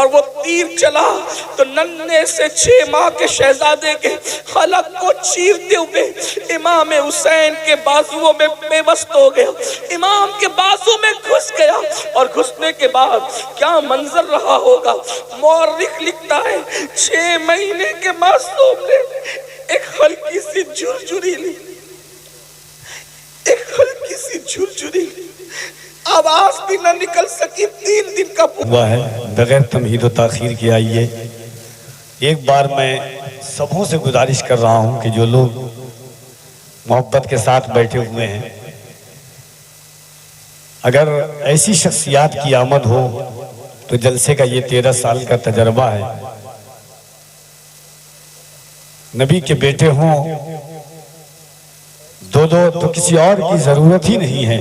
اور وہ تیر چلا تو ننھے سے 6 ماہ کے شہزادے کے حلق کو چیرتے ہوئے امام حسین کے بازوؤں میں پیوست ہو گیا، امام کے بازو میں گھس گیا، اور گھسنے کے بعد کیا منظر رہا ہوگا۔ مورخ لکھتا ہے 6 مہینے کے معصوم نے ایک ہلکی سی جھرجھری لی، ایک ہلکی سی جھرجھری لی، آواز بھی نہ نکل سکی، 3 دن کا ہوا ہے۔ بغیر تمہید و تاخیر کے آئیے ایک بار میں سبوں سے گزارش کر رہا ہوں کہ جو لوگ محبت کے ساتھ بیٹھے ہوئے ہیں، اگر ایسی شخصیات کی آمد ہو تو جلسے کا یہ 13 سال کا تجربہ ہے، نبی کے بیٹے ہوں دو تو کسی اور کی ضرورت ہی نہیں ہے،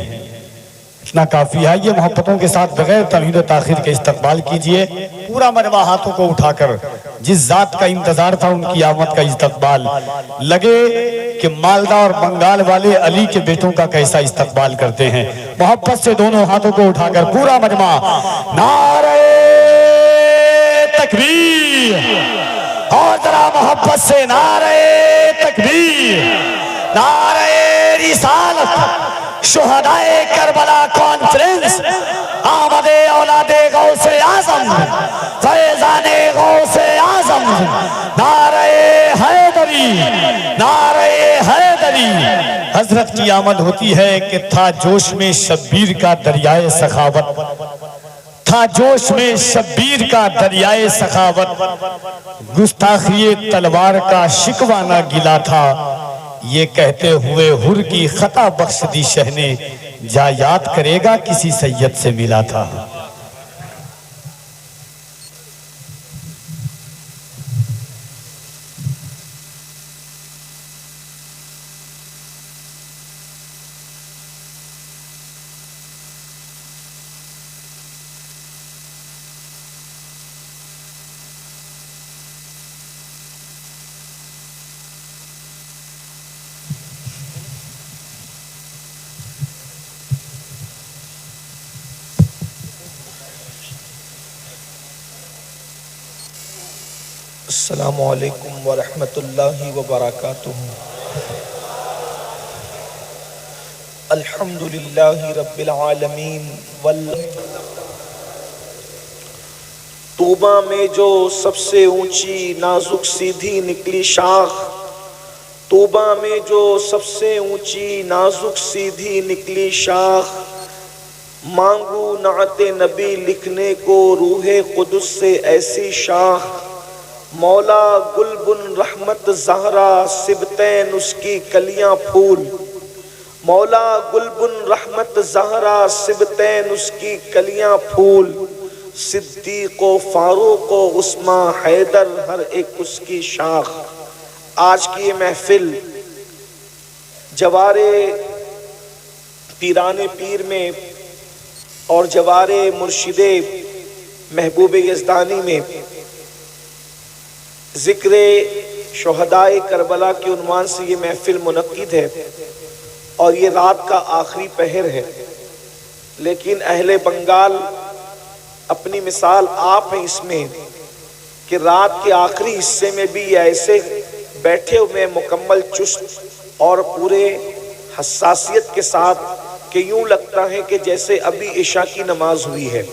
اتنا کافی ہے۔ یہ محبتوں کے ساتھ بغیر تمہید و تاخیر کے استقبال کیجئے، پورا مجمع ہاتھوں کو اٹھا کر جس ذات کا انتظار تھا ان کی آمد کا استقبال، لگے کہ مالدہ اور بنگال والے علی کے بیٹوں کا کیسا استقبال کرتے ہیں۔ محبت سے دونوں ہاتھوں کو اٹھا کر پورا مجمع نعرہ تکبیر، اور ذرا محبت سے نعرہ تکبیر، نعرہ رسالت، شہدائے کربلا کانفرنس، آمد اولاد غوث اعظم، فیضان غوث اعظم، نعرہ حیدری، نعرہ حیدری۔ حضرت کی آمد ہوتی ہے کہ تھا جوش میں شبیر کا دریائے سخاوت، تھا جوش میں شبیر کا دریائے سخاوت، گستاخی تلوار کا شکوہ نہ گلا تھا، یہ کہتے ہوئے حر کی خطا بخش دی شہ نے، جا یاد کرے گا کسی سید سے ملا تھا۔ السلام علیکم ورحمۃ اللہ وبرکاتہ۔ الحمدللہ رب العالمین طوبہ میں جو سب سے اونچی نازک سیدھی نکلی شاخ، طوبہ میں جو سب سے اونچی نازک سیدھی نکلی شاخ، مانگو نعت نبی لکھنے کو روح قدس سے ایسی شاخ، مولا گل بن رحمت زہرا سبتین اس کی کلیاں پھول، مولا گل بن رحمت زہرا سبتین اس کی کلیاں پھول، صدیق و فاروق و عثمان حیدر ہر ایک اس کی شاخ۔ آج کی یہ محفل جوار پیران پیر میں اور جوار مرشد محبوب یزدانی میں ذکر شہدائے کربلا کے عنوان سے یہ محفل منعقد ہے، اور یہ رات کا آخری پہر ہے، لیکن اہل بنگال اپنی مثال آپ ہیں اس میں کہ رات کے آخری حصے میں بھی یہ ایسے بیٹھے ہوئے مکمل چست اور پورے حساسیت کے ساتھ کہ یوں لگتا ہے کہ جیسے ابھی عشاء کی نماز ہوئی ہے۔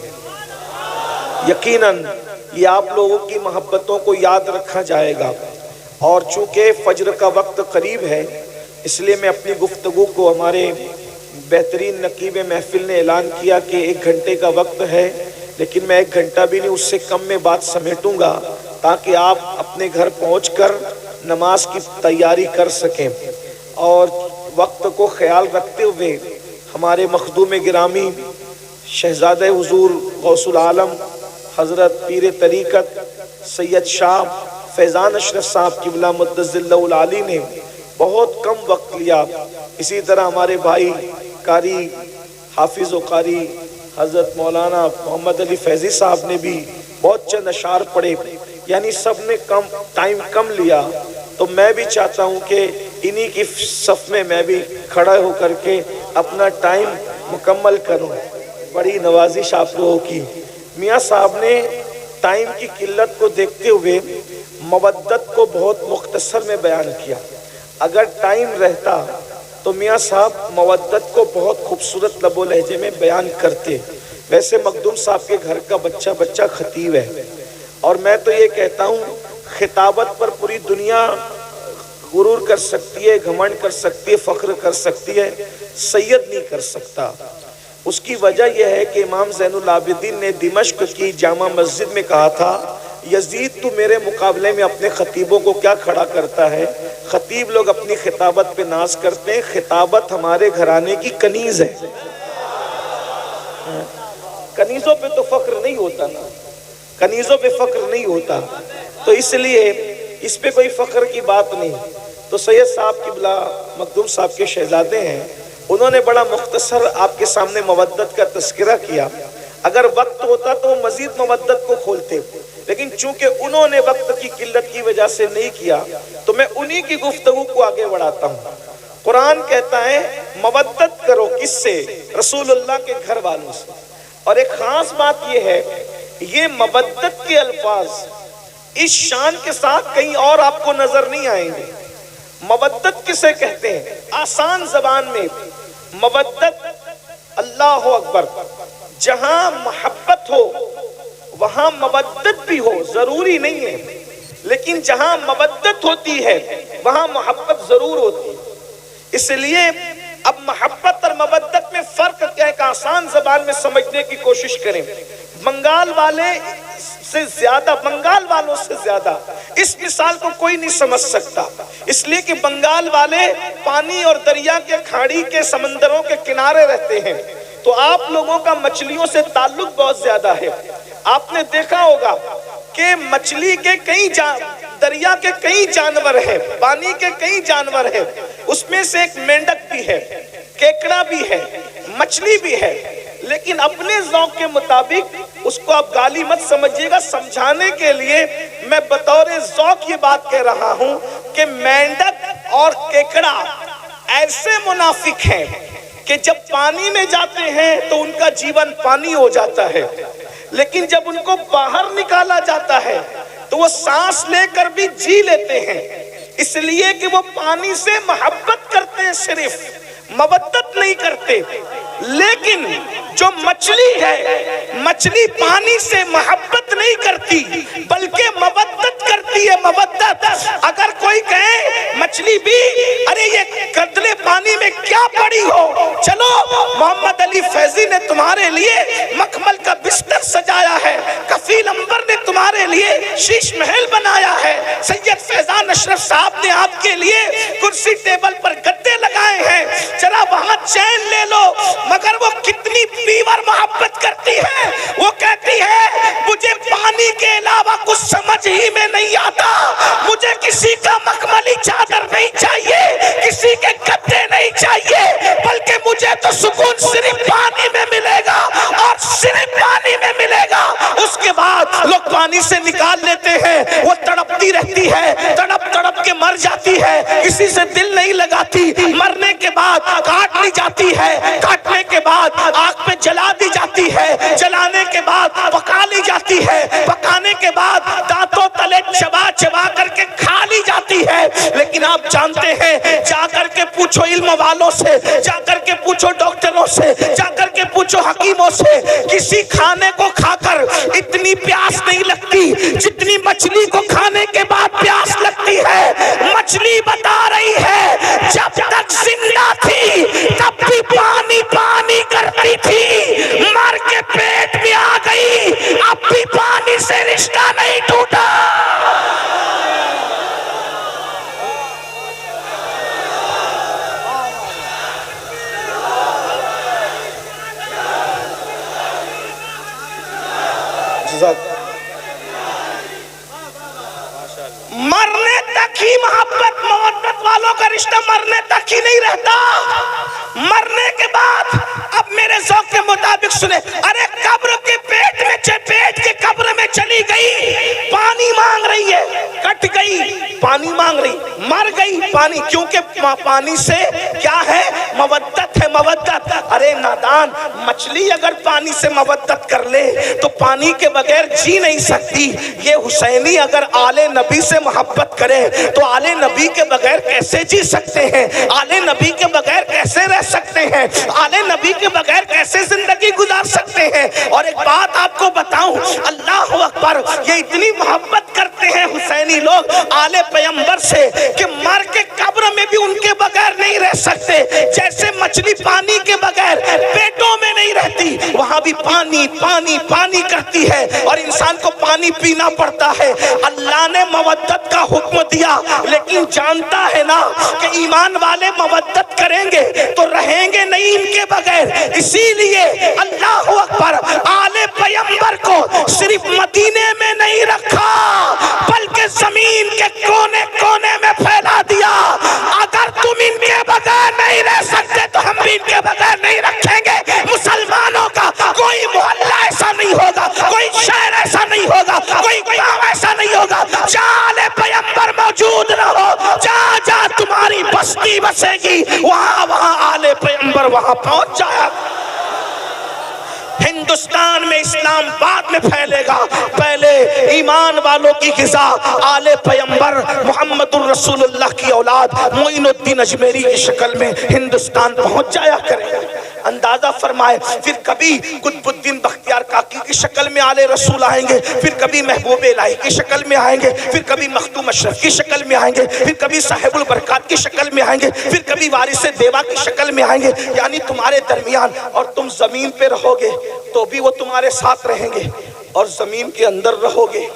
یقیناً یہ آپ لوگوں کی محبتوں کو یاد رکھا جائے گا، اور چونکہ فجر کا وقت قریب ہے اس لیے میں اپنی گفتگو کو، ہمارے بہترین نقیب محفل نے اعلان کیا کہ 1 گھنٹے کا وقت ہے، لیکن میں 1 گھنٹہ بھی نہیں، اس سے کم میں بات سمیٹوں گا تاکہ آپ اپنے گھر پہنچ کر نماز کی تیاری کر سکیں۔ اور وقت کو خیال رکھتے ہوئے ہمارے مخدوم گرامی شہزادہ حضور غوث العالم حضرت پیر طریقت سید شاہ فیضان اشرف صاحب قبلہ مدظ اللہ العالی نے بہت کم وقت لیا۔ اسی طرح ہمارے بھائی قاری حافظ و قاری حضرت مولانا محمد علی فیضی صاحب نے بھی بہت چند اشعار پڑھے، یعنی سب نے ٹائم کم لیا، تو میں بھی چاہتا ہوں کہ انہی کی صف میں بھی کھڑا ہو کر کے اپنا ٹائم مکمل کروں۔ بڑی نوازش آپ لوگوں کی۔ میاں صاحب نے ٹائم کی قلت کو دیکھتے ہوئے مودت کو بہت مختصر میں بیان کیا. اگر ٹائم رہتا تو میاں صاحب مودت کو بہت خوبصورت لب و لہجے میں بیان کرتے. ویسے مخدوم صاحب کے گھر کا بچہ خطیب ہے، اور میں تو یہ کہتا ہوں خطابت پر پوری دنیا غرور کر سکتی ہے، گھمنڈ کر سکتی ہے، فخر کر سکتی ہے، سید نہیں کر سکتا. اس کی وجہ یہ ہے کہ امام زین العابدین نے دمشق کی جامع مسجد میں کہا تھا، یزید تو میرے مقابلے میں اپنے خطیبوں کو کیا کھڑا کرتا ہے؟ خطیب لوگ اپنی خطابت پہ ناز کرتے ہیں، خطابت ہمارے گھرانے کی کنیز ہے. کنیزوں پہ تو فخر نہیں ہوتا نا، کنیزوں پہ فخر نہیں ہوتا، تو اس لیے اس پہ کوئی فخر کی بات نہیں. تو سید صاحب قبلہ مخدوم صاحب کے شہزادے ہیں، انہوں نے بڑا مختصر آپ کے سامنے مودت کا تذکرہ کیا. اگر وقت ہوتا تو وہ مزید مودت کو کھولتے، لیکن چونکہ انہوں نے وقت کی قلت کی وجہ سے نہیں کیا تو میں انہی کی گفتگو کو آگے بڑھاتا ہوں. قرآن کہتا ہے مودت کرو کس سے؟ رسول اللہ کے گھر والوں سے. اور ایک خاص بات یہ ہے، یہ مودت کے الفاظ اس شان کے ساتھ کہیں اور آپ کو نظر نہیں آئیں گے. مودت کسے کہتے ہیں؟ آسان زبان میں مودت، اللہ اکبر، جہاں محبت ہو وہاں مودت بھی ہو، ضروری نہیں ہے، لیکن جہاں مودت ہوتی ہے وہاں محبت ضرور ہوتی ہے. اس لیے اب محبت اور مودت میں فرق کیا ہے کہ آسان زبان میں سمجھنے کی کوشش کریں. بنگال والوں سے زیادہ اس مثال کو کوئی نہیں سمجھ سکتا، اس لیے کہ بنگال والے پانی اور دریا کے کھاڑی کے سمندروں کے کنارے رہتے ہیں، تو آپ لوگوں کا مچھلیوں سے تعلق بہت زیادہ ہے. آپ نے دیکھا ہوگا کہ مچھلی کے دریا کے کئی جانور ہیں، پانی کے کئی جانور ہیں، اس میں سے ایک مینڈک بھی ہے، کیکڑا بھی ہے، مچھلی بھی ہے، لیکن اپنے ذوق کے مطابق اس کو آپ گالی مت سمجھیے گا. سمجھانے کے لیے میں بطور ذوق یہ بات کہہ رہا ہوں کہ مینڈک اور کیکڑا ایسے منافق ہیں کہ جب پانی میں جاتے ہیں تو ان کا جیون پانی ہو جاتا ہے، لیکن جب ان کو باہر نکالا جاتا ہے تو وہ سانس لے کر بھی جی لیتے ہیں، اس لیے کہ وہ پانی سے محبت کرتے ہیں، صرف مودت نہیں کرتے. لیکن جو مچھلی ہے، مچھلی پانی سے محبت نہیں کرتی بلکہ مودت کرتی ہے، مودت. اگر کوئی کہے مچھلی بھی ارے یہ قدرے پانی میں کیا پڑی ہو، چلو محمد علی فیضی نے تمہارے لیے مخمل کا بستر سجایا ہے، کفیل انبر نے تمہارے لیے شیش محل بنایا ہے، سید فیضان اشرف صاحب نے آپ کے لیے کرسی ٹیبل پر گدے لگائے ہیں، ذرا وہاں چین لے لو. مگر وہ کتنی پیور محبت کرتی ہے، وہ کہتی ہے مجھے پانی کے علاوہ کچھ سمجھ ہی میں نہیں آتا، مجھے کسی کا مخملی چادر نہیں چاہیے، کسی کے گدے نہیں چاہیے، بلکہ مجھے تو سکون صرف پانی میں ملے گا اور صرف پانی میں ملے گا. اس کے بعد لوگ پانی سے نکال لیتے ہیں، وہ تڑپتی رہتی ہے، تڑپ تڑپ کے مر جاتی ہے، کسی سے دل نہیں لگاتی، مرنے کے بعد کاٹ لی جاتی ہے، کاٹنے کے بعد آگ پہ جلا دی جاتی ہے، جلانے کے بعد پکا لی جاتی ہے، پکانے کے بعد دانتوں تلے چبا چبا کر کے کھا لی جاتی ہے. لیکن آپ جانتے ہیں، جا کر کے پوچھو علم والوں سے، جا کر کے پوچھو ڈاکٹروں سے، جا کر کے پوچھو حکیموں سے، کسی کھانے کو کھا کر اتنی پیاس نہیں لگتی جتنی مچھلی کو کھانے کے بعد پیاس لگتی ہے. مچھلی بتا رہی ہے جب تک زندہ تھی تب بھی پانی پانی کرتی تھی، مر کے پیٹ میں آ گئی اب بھی پانی سے رشتہ نہیں ٹوٹا. مرنے تک ہی محبت مودت والوں کا رشتہ مرنے تک ہی نہیں رہتا، مرنے کے بعد اب میرے ذوق کے مطابق سنے، ارے قبر کے پیٹ میں پیٹ کے قبر میں چلی گئی، پانی مانگ رہی ہے، کٹ گئی پانی مانگ رہی، مر گئی پانی، کیونکہ پانی سے کیا ہے؟ مودت ہے، مودت. ارے نادان، مچھلی اگر پانی سے مودت محبت کر لے تو پانی کے بغیر جی نہیں سکتی۔ یہ حسینی اگر آل نبی سے محبت کرے تو آل نبی کے بغیر کیسے جی سکتے ہیں؟ آل نبی کے بغیر کیسے رہ سکتے ہیں؟ آل نبی کے بغیر کیسے زندگی گزار سکتے ہیں؟ اور ایک بات آپ کو بتاؤں، اللہ اکبر، یہ اتنی محبت کرتے ہیں حسینی لوگ آل پیغمبر سے کہ مر کے قبر میں بھی ان کے بغیر نہیں رہ سکتے۔ جیسے مچھلی پانی کے بغیر پیٹوں میں نہیں رہتی، وہاں بھی پانی پانی پانی کرتی ہے اور انسان کو پانی پینا پڑتا ہے۔ اللہ نے مودت کا حکم دیا، لیکن جانتا ہے نا کہ ایمان والے مودت کریں گے تو رہیں گے نہیں ان کے بغیر۔ اسی لیے اللہ اکبر، آل پیغمبر کو صرف مدینے میں نہیں رکھا بلکہ زمین کے کونے کونے میں پھیلا دیا۔ اگر تم ان کے بغیر نہیں رہ سکتے تو ہم بھی ان کے بغیر نہیں رکھیں گے۔ مسلمانوں کا کوئی محلہ ایسا نہیں ہوگا، کوئی شہر ایسا نہیں ہوگا، کوئی گاؤں ایسا نہیں ہوگا جہاں آل پیغمبر موجود نہ ہو۔ جہاں جہاں تمہاری بستی بسے گی وہاں وہاں آل پیغمبر وہاں پہنچ جائے۔ ہندوستان میں اسلام بعد میں پھیلے گا، پہلے ایمان والوں کی غذا آل پیغمبر محمد الرسول اللہ کی اولاد معین الدین اجمیری کی شکل میں ہندوستان پہنچ جایا کرے۔ اندازہ فرمائے، پھر کبھی قطب الدین بختیار کاکی کی شکل میں آل رسول آئیں گے، پھر کبھی محبوب الہی کی شکل میں آئیں گے، پھر کبھی مختوم اشرف کی شکل میں آئیں گے، پھر کبھی صاحب البرکات کی شکل میں آئیں گے، پھر کبھی وارث دیوا کی شکل میں آئیں گے۔ یعنی تمہارے درمیان، اور تم زمین پہ رہو گے تو بھی وہ تمہارے ساتھ رہیں گے، اور زمین کے اندر رہو گے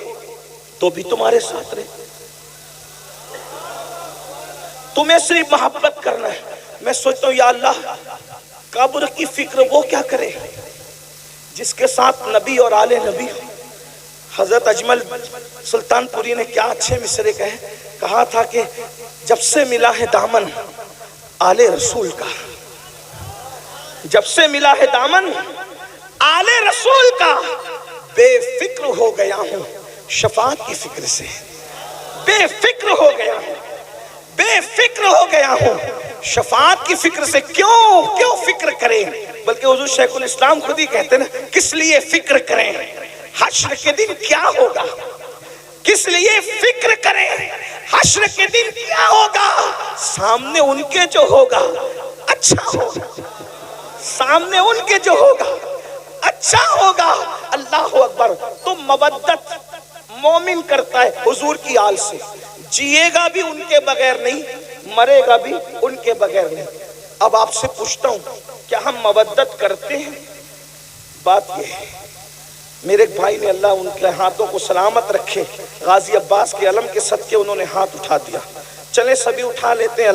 تو بھی تمہارے ساتھ رہیں گے۔ تمہیں صرف محبت کرنا ہے۔ میں سوچتا ہوں یا اللہ، قبر کی فکر وہ کیا کرے جس کے ساتھ نبی اور آل نبی۔ حضرت اجمل سلطان پوری نے کیا اچھے مصرے کہا تھا کہ جب سے ملا ہے دامن آل رسول کا، جب سے ملا ہے دامن آل رسول کا، بے فکر ہو گیا ہوں شفاعت کی فکر سے، بے فکر ہو گیا ہوں، بے فکر ہو گیا ہوں شفاعت کی فکر سے۔ کیوں فکر کریں؟ بلکہ حضور شیخ الاسلام خود ہی کہتے ہیں کس لیے فکر کریں، حشر کے دن کیا ہوگا، کس لیے فکر کریں، حشر کے دن کیا ہوگا، سامنے ان کے جو ہوگا اچھا ہوگا، سامنے ان کے جو ہوگا اچھا ہوگا۔ اللہ اکبر۔ تو مودت مومن کرتا ہے حضور کی آل سے، جیے گا بھی ان کے بغیر نہیں، مرے گا بھی ان کے بغیر نہیں۔ اب آپ سے پوچھتا ہوں، کیا ہم مودت کرتے ہیں؟ بات یہ ہے، میرے ایک بھائی نے، اللہ ان کے ہاتھوں کو سلامت رکھے، غازی عباس کے علم کے صدقے انہوں نے ہاتھ اٹھا دیا۔ چلے سبھی اٹھا لیتے ہیں۔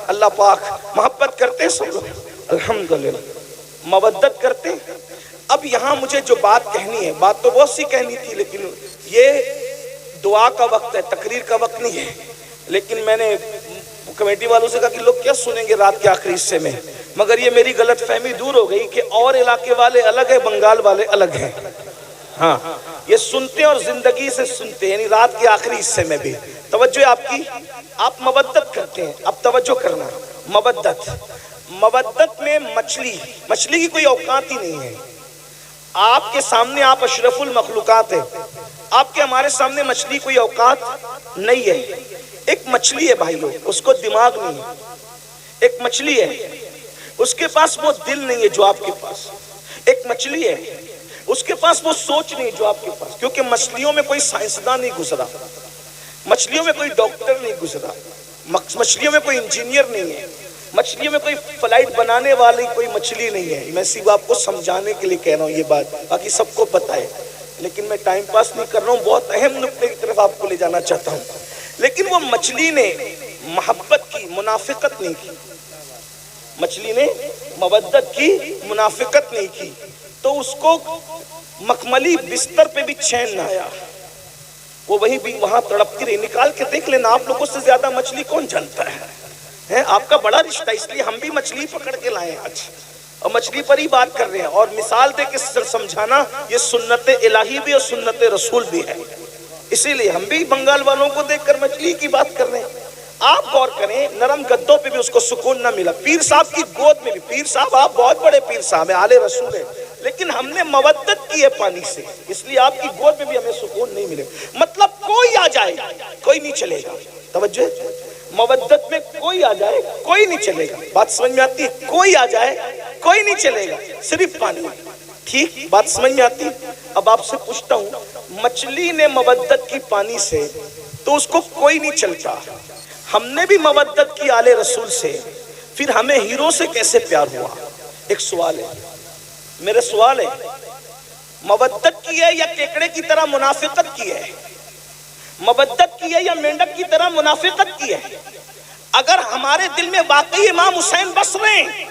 اللہ پاک محبت کرتے ہیں سب لوگ، الحمدللہ مودت کرتے ہیں۔ اب یہاں مجھے جو بات کہنی ہے، بات تو بہت سی کہنی تھی، لیکن یہ دعا کا وقت ہے، تقریر کا وقت نہیں ہے۔ لیکن میں نے کمیٹی والوں سے کہا کہ لوگ کیا سنیں گے رات کے آخری حصے میں، مگر یہ میری غلط فہمی دور ہو گئی کہ اور علاقے والے الگ ہیں، بنگال والے الگ ہیں۔ ہاں، یہ سنتے اور زندگی سے سنتے ہیں، یعنی رات کے آخری حصے میں بھی توجہ آپ کی، آپ مودت کرتے ہیں۔ اب توجہ کرنا، مودت میں مچھلی کی کوئی اوقات ہی نہیں ہے۔ آپ کے سامنے آپ اشرف المخلوقات ہیں، آپ کے ہمارے سامنے مچھلی کوئی اوقات نہیں ہے۔ ایک مچھلی ہے بھائیو، اس کو دماغ نہیں ہے۔ ایک مچھلی ہے، اس کے پاس وہ دل نہیں ہے جو آپ کے پاس۔ ایک مچھلی ہے، اس کے پاس وہ سوچ نہیں جو آپ کے پاس، کیونکہ مچھلیوں میں کوئی سائنسداں نہیں گزرا، مچھلیوں میں کوئی ڈاکٹر نہیں گزرا، مچھلیوں میں کوئی انجینئر نہیں ہے، مچھلیوں میں کوئی فلائٹ بنانے والی کوئی مچھلی نہیں ہے۔ میں صرف آپ کو سمجھانے کے لیے کہہ رہا ہوں یہ بات، باقی سب کو پتہ ہے، لیکن میں ٹائم پاس نہیں کر رہا ہوں، بہت اہم نقطے کی طرف آپ کو لے جانا چاہتا ہوں۔ لیکن وہ مچھلی نے محبت کی، منافقت نہیں کی، مچھلی نے مودت کی، منافقت نہیں کی، تو اس کو مخملی بستر پہ بھی چین نہ آیا، وہ وہیں بھی وہاں تڑپتی رہی۔ نکال کے دیکھ لینا، آپ لوگوں سے زیادہ مچھلی کون جانتا ہے؟ آپ کا بڑا رشتہ، اس لیے ہم بھی مچھلی پکڑ کے لائے ہیں آج، اور مچھلی پر ہی بات کر رہے ہیں، اور مثال دے کے سمجھانا یہ سنت الہی بھی اور سنت رسول بھی ہے۔ اسی لیے ہم بھی بنگال والوں کو دیکھ کر مچھلی کی بات کر رہے ہیں۔ آپ غور کریں، نرم گدوں پہ بھی اس کو سکون نہ ملا، پیر صاحب کی گود میں بھی، پیر صاحب آپ بہت بڑے پیر صاحب ہیں، آل رسول ہیں، لیکن ہم نے مودت کی ہے پانی سے، اس لیے آپ کی گود میں بھی ہمیں سکون نہیں ملے. مطلب کوئی آ جائے کوئی نہیں چلے گا. توجہ، مودت میں کوئی آ جائے کوئی نہیں چلے گا. بات سمجھ میں آتی ہے؟ کوئی آ جائے کوئی نہیں چلے گا، صرف پانی. ٹھیک، بات سمجھ میں آتی؟ اب آپ سے پوچھتا ہوں، مچھلی نے مودت کی پانی سے تو اس کو کوئی نہیں چلتا، ہم نے بھی مودت کی آل رسول سے، پھر ہمیں ہیرو سے کیسے پیار ہوا؟ ایک سوال ہے، میرے سوال ہے، مودت کی ہے یا کیکڑے کی طرح منافقت کی ہے؟ مودت کی ہے یا مینڈک کی طرح منافقت کی ہے؟ اگر ہمارے دل میں واقعی امام حسین بس رہے ہیں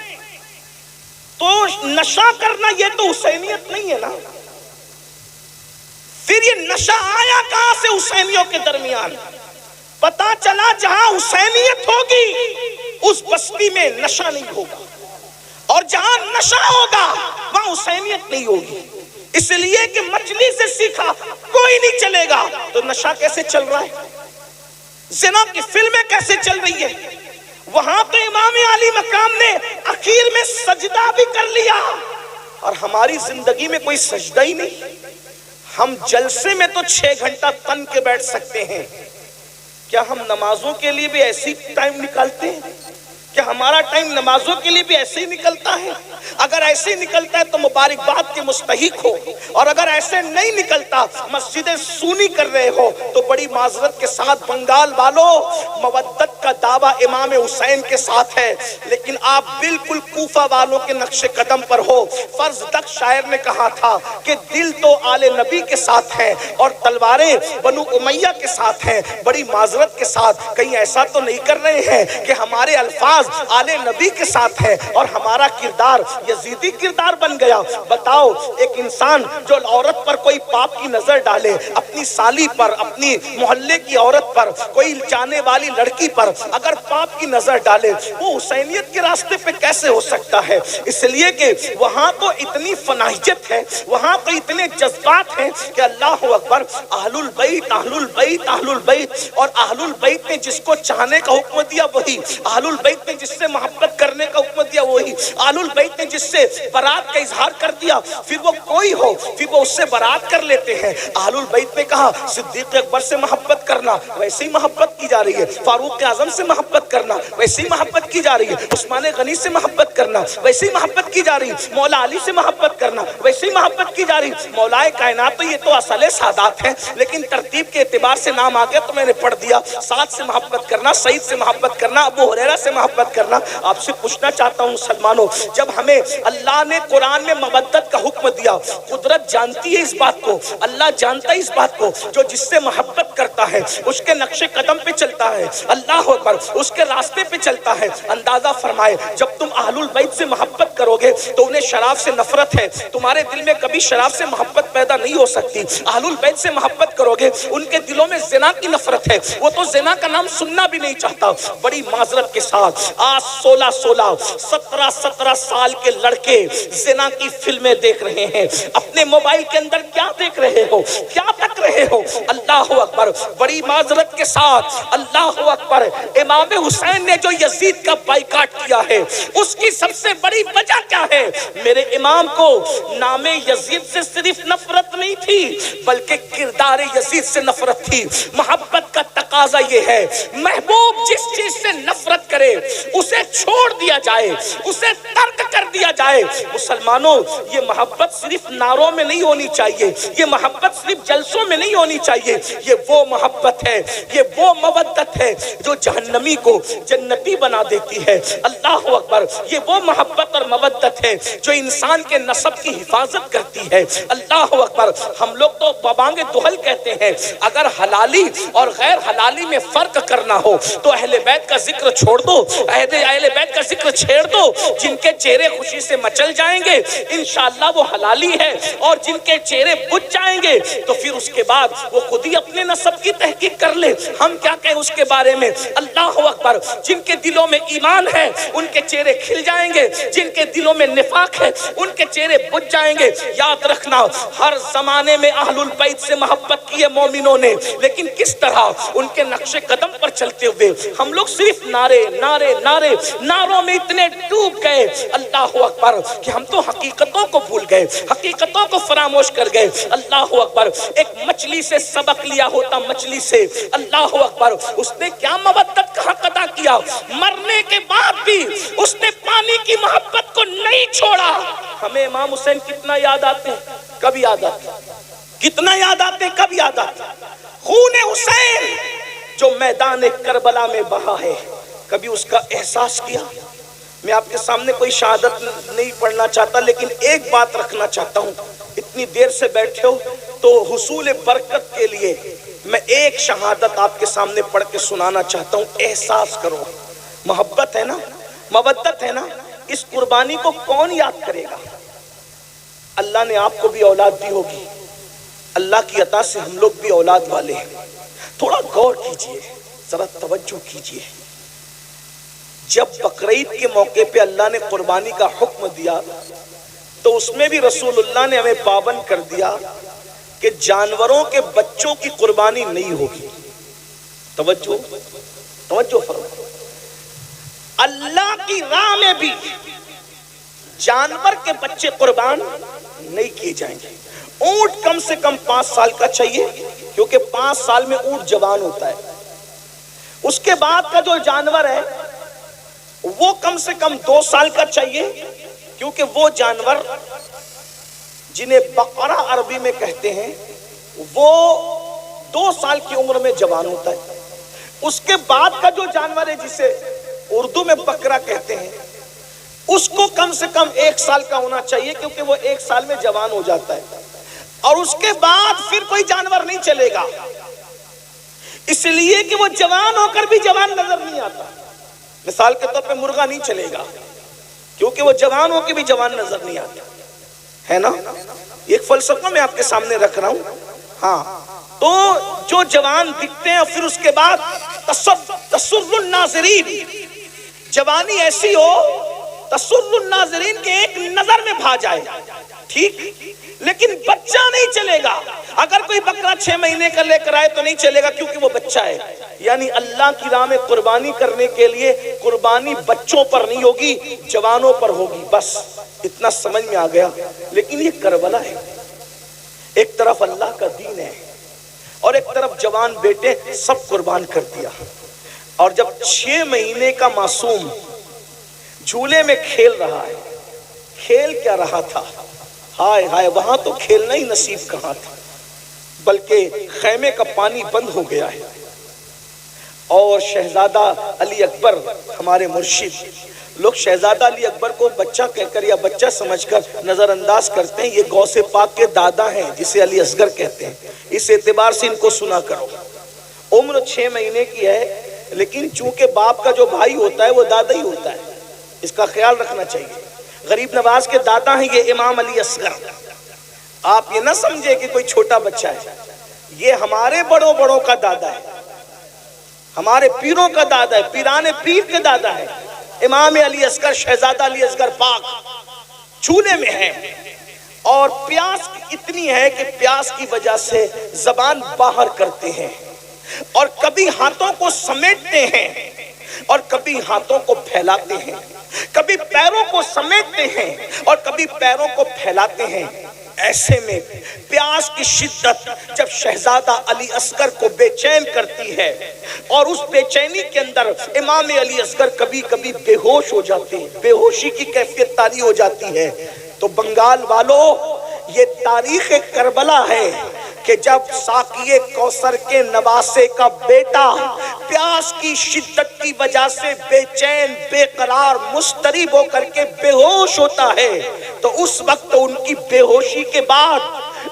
تو نشہ کرنا یہ تو حسینیت نہیں ہے نا. پھر یہ نشہ آیا کہاں سے حسینیوں کے درمیان؟ پتا چلا جہاں حسینیت ہوگی اس بستی میں نشہ نہیں ہوگا، اور جہاں نشہ ہوگا وہاں حسینیت نہیں ہوگی. اس لیے کہ مچھلی سے سیکھا کوئی نہیں چلے گا، تو نشہ کیسے چل رہا ہے؟ زنا کی فلمیں کیسے چل رہی ہے؟ وہاں تو امام علی مقام نے اخیر میں سجدہ بھی کر لیا، اور ہماری زندگی میں کوئی سجدہ ہی نہیں. ہم جلسے میں تو 6 گھنٹہ تن کے بیٹھ سکتے ہیں، کیا ہم نمازوں کے لیے بھی ایسی ٹائم نکالتے ہیں؟ کیا ہمارا ٹائم نمازوں کے لیے بھی ایسے ہی نکلتا ہے؟ اگر ایسے ہی نکلتا ہے تو مبارکباد کے مستحق ہو، اور اگر ایسے نہیں نکلتا، مسجدیں سونی کر رہے ہو، تو بڑی معذرت کے ساتھ بنگال والوں، مودت کا دعویٰ امام حسین کے ساتھ ہے، لیکن آپ بالکل کوفہ والوں کے نقش قدم پر ہو. فرض تک شاعر نے کہا تھا کہ دل تو آل نبی کے ساتھ ہے اور تلواریں بنو امیہ کے ساتھ ہیں. بڑی معذرت کے ساتھ کہیں ایسا تو نہیں کر رہے ہیں کہ ہمارے الفاظ آل نبی کے ساتھ ہے اور ہمارا کردار یزیدی کردار بن گیا؟ بتاؤ، ایک انسان جو عورت پر کوئی پاپ کی نظر ڈالے، اپنی سالی پر، اپنی محلے کی عورت پر، کوئی جانے والی لڑکی پر اگر پاپ کی نظر ڈالے، وہ حسینیت کے راستے پہ کیسے ہو سکتا ہے؟ اس لیے کہ وہاں تو اتنی فناحیت ہے، وہاں تو اتنے جذبات ہیں کہ اللہ اکبر، اہل البیت اہل البیت اہل البیت. اور اہل البیت نے جس کو چاہنے کا حکم دیا وہی، اہل البیت نے جس سے محبت کرنے کا حکم دیا وہی، اہل البیت نے جس سے برات کا اظہار کر دیا، پھر وہ کوئی ہو پھر وہ اس سے برات کر لیتے ہیں. اہل البیت نے کہا صدیق اکبر سے محبت کرنا، ویسے ہی محبت کی جا رہی ہے. فاروق اعظم سے محبت کرنا، ویسے ہی محبت کی جا رہی ہے. عثمان غنی سے محبت کرنا، ویسے ہی محبت کی جا رہی ہے. مولا علی سے محبت کرنا، ویسے ہی محبت کی جا رہی ہے. مولا کائنات تو یہ تو اصل سادات ہیں، لیکن ترتیب کے اعتبار سے نام آ گیا تو میں نے پڑھ دیا. سعد سے محبت کرنا، سعید سے محبت کرنا، ابو ہریرہ سے محبت کرنا. آپ سے پوچھنا چاہتا ہوں مسلمانوں، جب ہمیں اللہ نے قرآن میں مودت کا حکم دیا، قدرت جانتی ہے اس بات کو، اللہ جانتا ہے اس بات کو، جو جس سے محبت کرتا ہے اس کے نقش قدم پہ چلتا ہے، اللہ اکبر، اس کے راستے پہ چلتا ہے. اندازہ فرمائے، جب تم اہل البیت سے محبت کرو گے تو انہیں شراب سے نفرت ہے، تمہارے دل میں کبھی شراب سے محبت پیدا نہیں ہو سکتی. اہل البیت سے محبت کرو گے، ان کے دلوں میں زنا کی نفرت ہے، وہ تو زنا کا نام سننا بھی نہیں چاہتا. بڑی معذرت کے ساتھ آج 17 سال کے لڑکے زنا کی فلمیں دیکھ رہے ہیں. اپنے موبائل کے اندر کیا دیکھ رہے ہو، کیا تک رہے ہو؟ اللہ اکبر، بڑی معذرت کے ساتھ اللہ اکبر، امام حسین نے جو یزید کا بائیکاٹ کیا ہے اس کی سب سے بڑی وجہ کیا ہے؟ میرے امام کو نام یزید سے صرف نفرت نہیں تھی بلکہ کردار یزید سے نفرت تھی. محبت کا تقاضا یہ ہے، محبوب جس چیز سے نفرت کرے اسے چھوڑ دیا جائے، اسے ترک کر دیا جائے. مسلمانوں، یہ محبت صرف نعروں میں نہیں ہونی چاہیے، یہ محبت صرف جلسوں میں نہیں ہونی چاہیے. یہ وہ محبت ہے، یہ وہ مودت ہے جو جہنمی کو جنتی بنا دیتی ہے. اللہ اکبر، یہ وہ محبت اور مودت ہے جو انسان کے نسب کی حفاظت کرتی ہے. اللہ اکبر، ہم لوگ تو ببانگ دہل کہتے ہیں. اگر حلالی اور غیر حلالی میں فرق کرنا ہو تو اہل بیت کا ذکر چھوڑ دو، اہل بیت کا ذکر چھیڑ دو. جن کے چہرے خوشی سے مچل جائیں گے انشاءاللہ وہ حلالی ہے، اور جن کے چہرے بجھ جائیں گے تو پھر اس کے بعد وہ خود ہی اپنے نسب کی تحقیق کر لے، ہم کیا کہیں اس کے بارے میں. اللہ اکبر، جن کے دلوں میں ایمان ہے ان کے چہرے کھل جائیں گے، جن کے دلوں میں نفاق ہے ان کے چہرے بجھ جائیں گے. یاد رکھنا، ہر زمانے میں اہل البیت سے محبت کی ہے مومنوں نے، لیکن کس طرح؟ ان کے نقش قدم پر چلتے ہوئے. ہم لوگ صرف نعرے نعرے نعرے نعروں میں اتنے ڈوب گئے اللہ اکبر کہ ہم تو حقیقتوں کو بھول گئے، حقیقتوں کو فراموش کر گئے۔ اللہ اکبر، ایک مچھلی سے سبق لیا ہوتا، مچھلی سے، اللہ اکبر، اس نے کیا مودت کا حق ادا کیا، مرنے کے بعد بھی اس نے پانی کی محبت کو نہیں چھوڑا۔ ہمیں امام حسین کتنا یاد آتے ہیں، کب یاد آتے ہیں، کتنا یاد آتے ہیں، کب یاد آتے ہیں۔ خون حسین جو میدان کربلا میں بہا ہے، کبھی اس کا احساس کیا؟ میں آپ کے سامنے کوئی شہادت نہیں پڑھنا چاہتا، لیکن ایک بات رکھنا چاہتا ہوں، اتنی دیر سے بیٹھے ہو تو حصول برکت کے لیے میں ایک شہادت آپ کے سامنے پڑھ کے سنانا چاہتا ہوں۔ احساس کرو، محبت ہے نا، مودت ہے نا، اس قربانی کو کون یاد کرے گا؟ اللہ نے آپ کو بھی اولاد دی ہوگی، اللہ کی عطا سے ہم لوگ بھی اولاد والے ہیں۔ تھوڑا غور کیجئے، ذرا توجہ کیجئے، جب بقرعید کے موقع پہ اللہ نے قربانی کا حکم دیا تو اس میں بھی رسول اللہ نے ہمیں پابند کر دیا کہ جانوروں کے بچوں کی قربانی نہیں ہوگی۔ توجہ توجہ فرمائیں، اللہ کی راہ میں بھی جانور کے بچے قربان نہیں کیے جائیں گے۔ اونٹ کم سے کم 5 سال کا چاہیے، کیونکہ 5 سال میں اونٹ جوان ہوتا ہے۔ اس کے بعد کا جو جانور ہے وہ کم سے کم 2 سال کا چاہیے، کیونکہ وہ جانور جنہیں بقرہ عربی میں کہتے ہیں وہ 2 سال کی عمر میں جوان ہوتا ہے۔ اس کے بعد کا جو جانور ہے جسے اردو میں بکرا کہتے ہیں، اس کو کم سے کم 1 سال کا ہونا چاہیے، کیونکہ وہ 1 سال میں جوان ہو جاتا ہے، اور اس کے بعد پھر کوئی جانور نہیں چلے گا، اس لیے کہ وہ جوان ہو کر بھی جوان نظر نہیں آتا۔ مثال کے طور پہ مرغا نہیں چلے گا، کیونکہ وہ جوان ہو کے بھی جوان نظر نہیں آتا ہے نا۔ ایک فلسفہ میں آپ کے سامنے رکھ رہا ہوں۔ ہاں، تو جو جوان دکھتے ہیں پھر اس کے بعد تسر الناظرین، جوانی ایسی ہو تسر الناظرین کے ایک نظر میں بھا جائے، ٹھیک، لیکن بچہ نہیں چلے گا۔ اگر کوئی بکرا 6 مہینے کا لے کر آئے تو نہیں چلے گا، کیونکہ وہ بچہ ہے۔ یعنی اللہ کی راہ میں قربانی کرنے کے لیے قربانی بچوں پر نہیں ہوگی، جوانوں پر ہوگی۔ بس اتنا سمجھ میں آ گیا۔ لیکن یہ کربلا ہے، ایک طرف اللہ کا دین ہے اور ایک طرف جوان بیٹے سب قربان کر دیا۔ اور جب 6 مہینے کا معصوم جھولے میں کھیل رہا ہے، کھیل کیا رہا تھا، ہائے ہائے، وہاں تو کھیلنا ہی نصیب کہاں تھا، بلکہ خیمے کا پانی بند ہو گیا ہے، اور شہزادہ علی اکبر ہمارے مرشد، لوگ شہزادہ علی اکبر کو بچہ کہہ کر یا بچہ سمجھ کر نظر انداز کرتے ہیں۔ یہ غوث پاک کے دادا ہیں جسے علی اصغر کہتے ہیں، اس اعتبار سے ان کو سنا کرو۔ عمر 6 مہینے کی ہے، لیکن چونکہ باپ کا جو بھائی ہوتا ہے وہ دادا ہی ہوتا ہے، اس کا خیال رکھنا چاہیے۔ غریب نواز کے دادا ہیں یہ امام علی اصغر۔ آپ یہ نہ سمجھے کہ کوئی چھوٹا بچہ ہے، یہ ہمارے بڑوں کا دادا ہے، ہمارے پیروں کا دادا ہے، پیران پیر کے دادا ہے۔ امام علی اصغر، شہزادہ علی اصغر پاک چولہے میں ہیں، اور پیاس اتنی ہے کہ پیاس کی وجہ سے زبان باہر کرتے ہیں، اور کبھی ہاتھوں کو سمیٹتے ہیں اور کبھی ہاتھوں کو پھیلاتے ہیں، کبھی پیروں کو سمیٹتے ہیں اور کبھی پیروں کو پھیلاتے ہیں۔ ایسے میں پیاس کی شدت جب شہزادہ علی اصغر کو بے چین کرتی ہے، اور اس بے چینی کے اندر امام علی اصغر کبھی کبھی بے ہوش ہو جاتے ہیں، بے ہوشی کی کیفیت طاری ہو جاتی ہے۔ تو بنگال والوں، یہ تاریخ کربلا ہے کہ جب ساقی کوثر کے نواسے کا بیٹا پیاس کی شدت کی وجہ سے بے چین، بے قرار، مضطرب ہو کر کے بے ہوش ہوتا ہے، تو اس وقت ان کی بے ہوشی کے بعد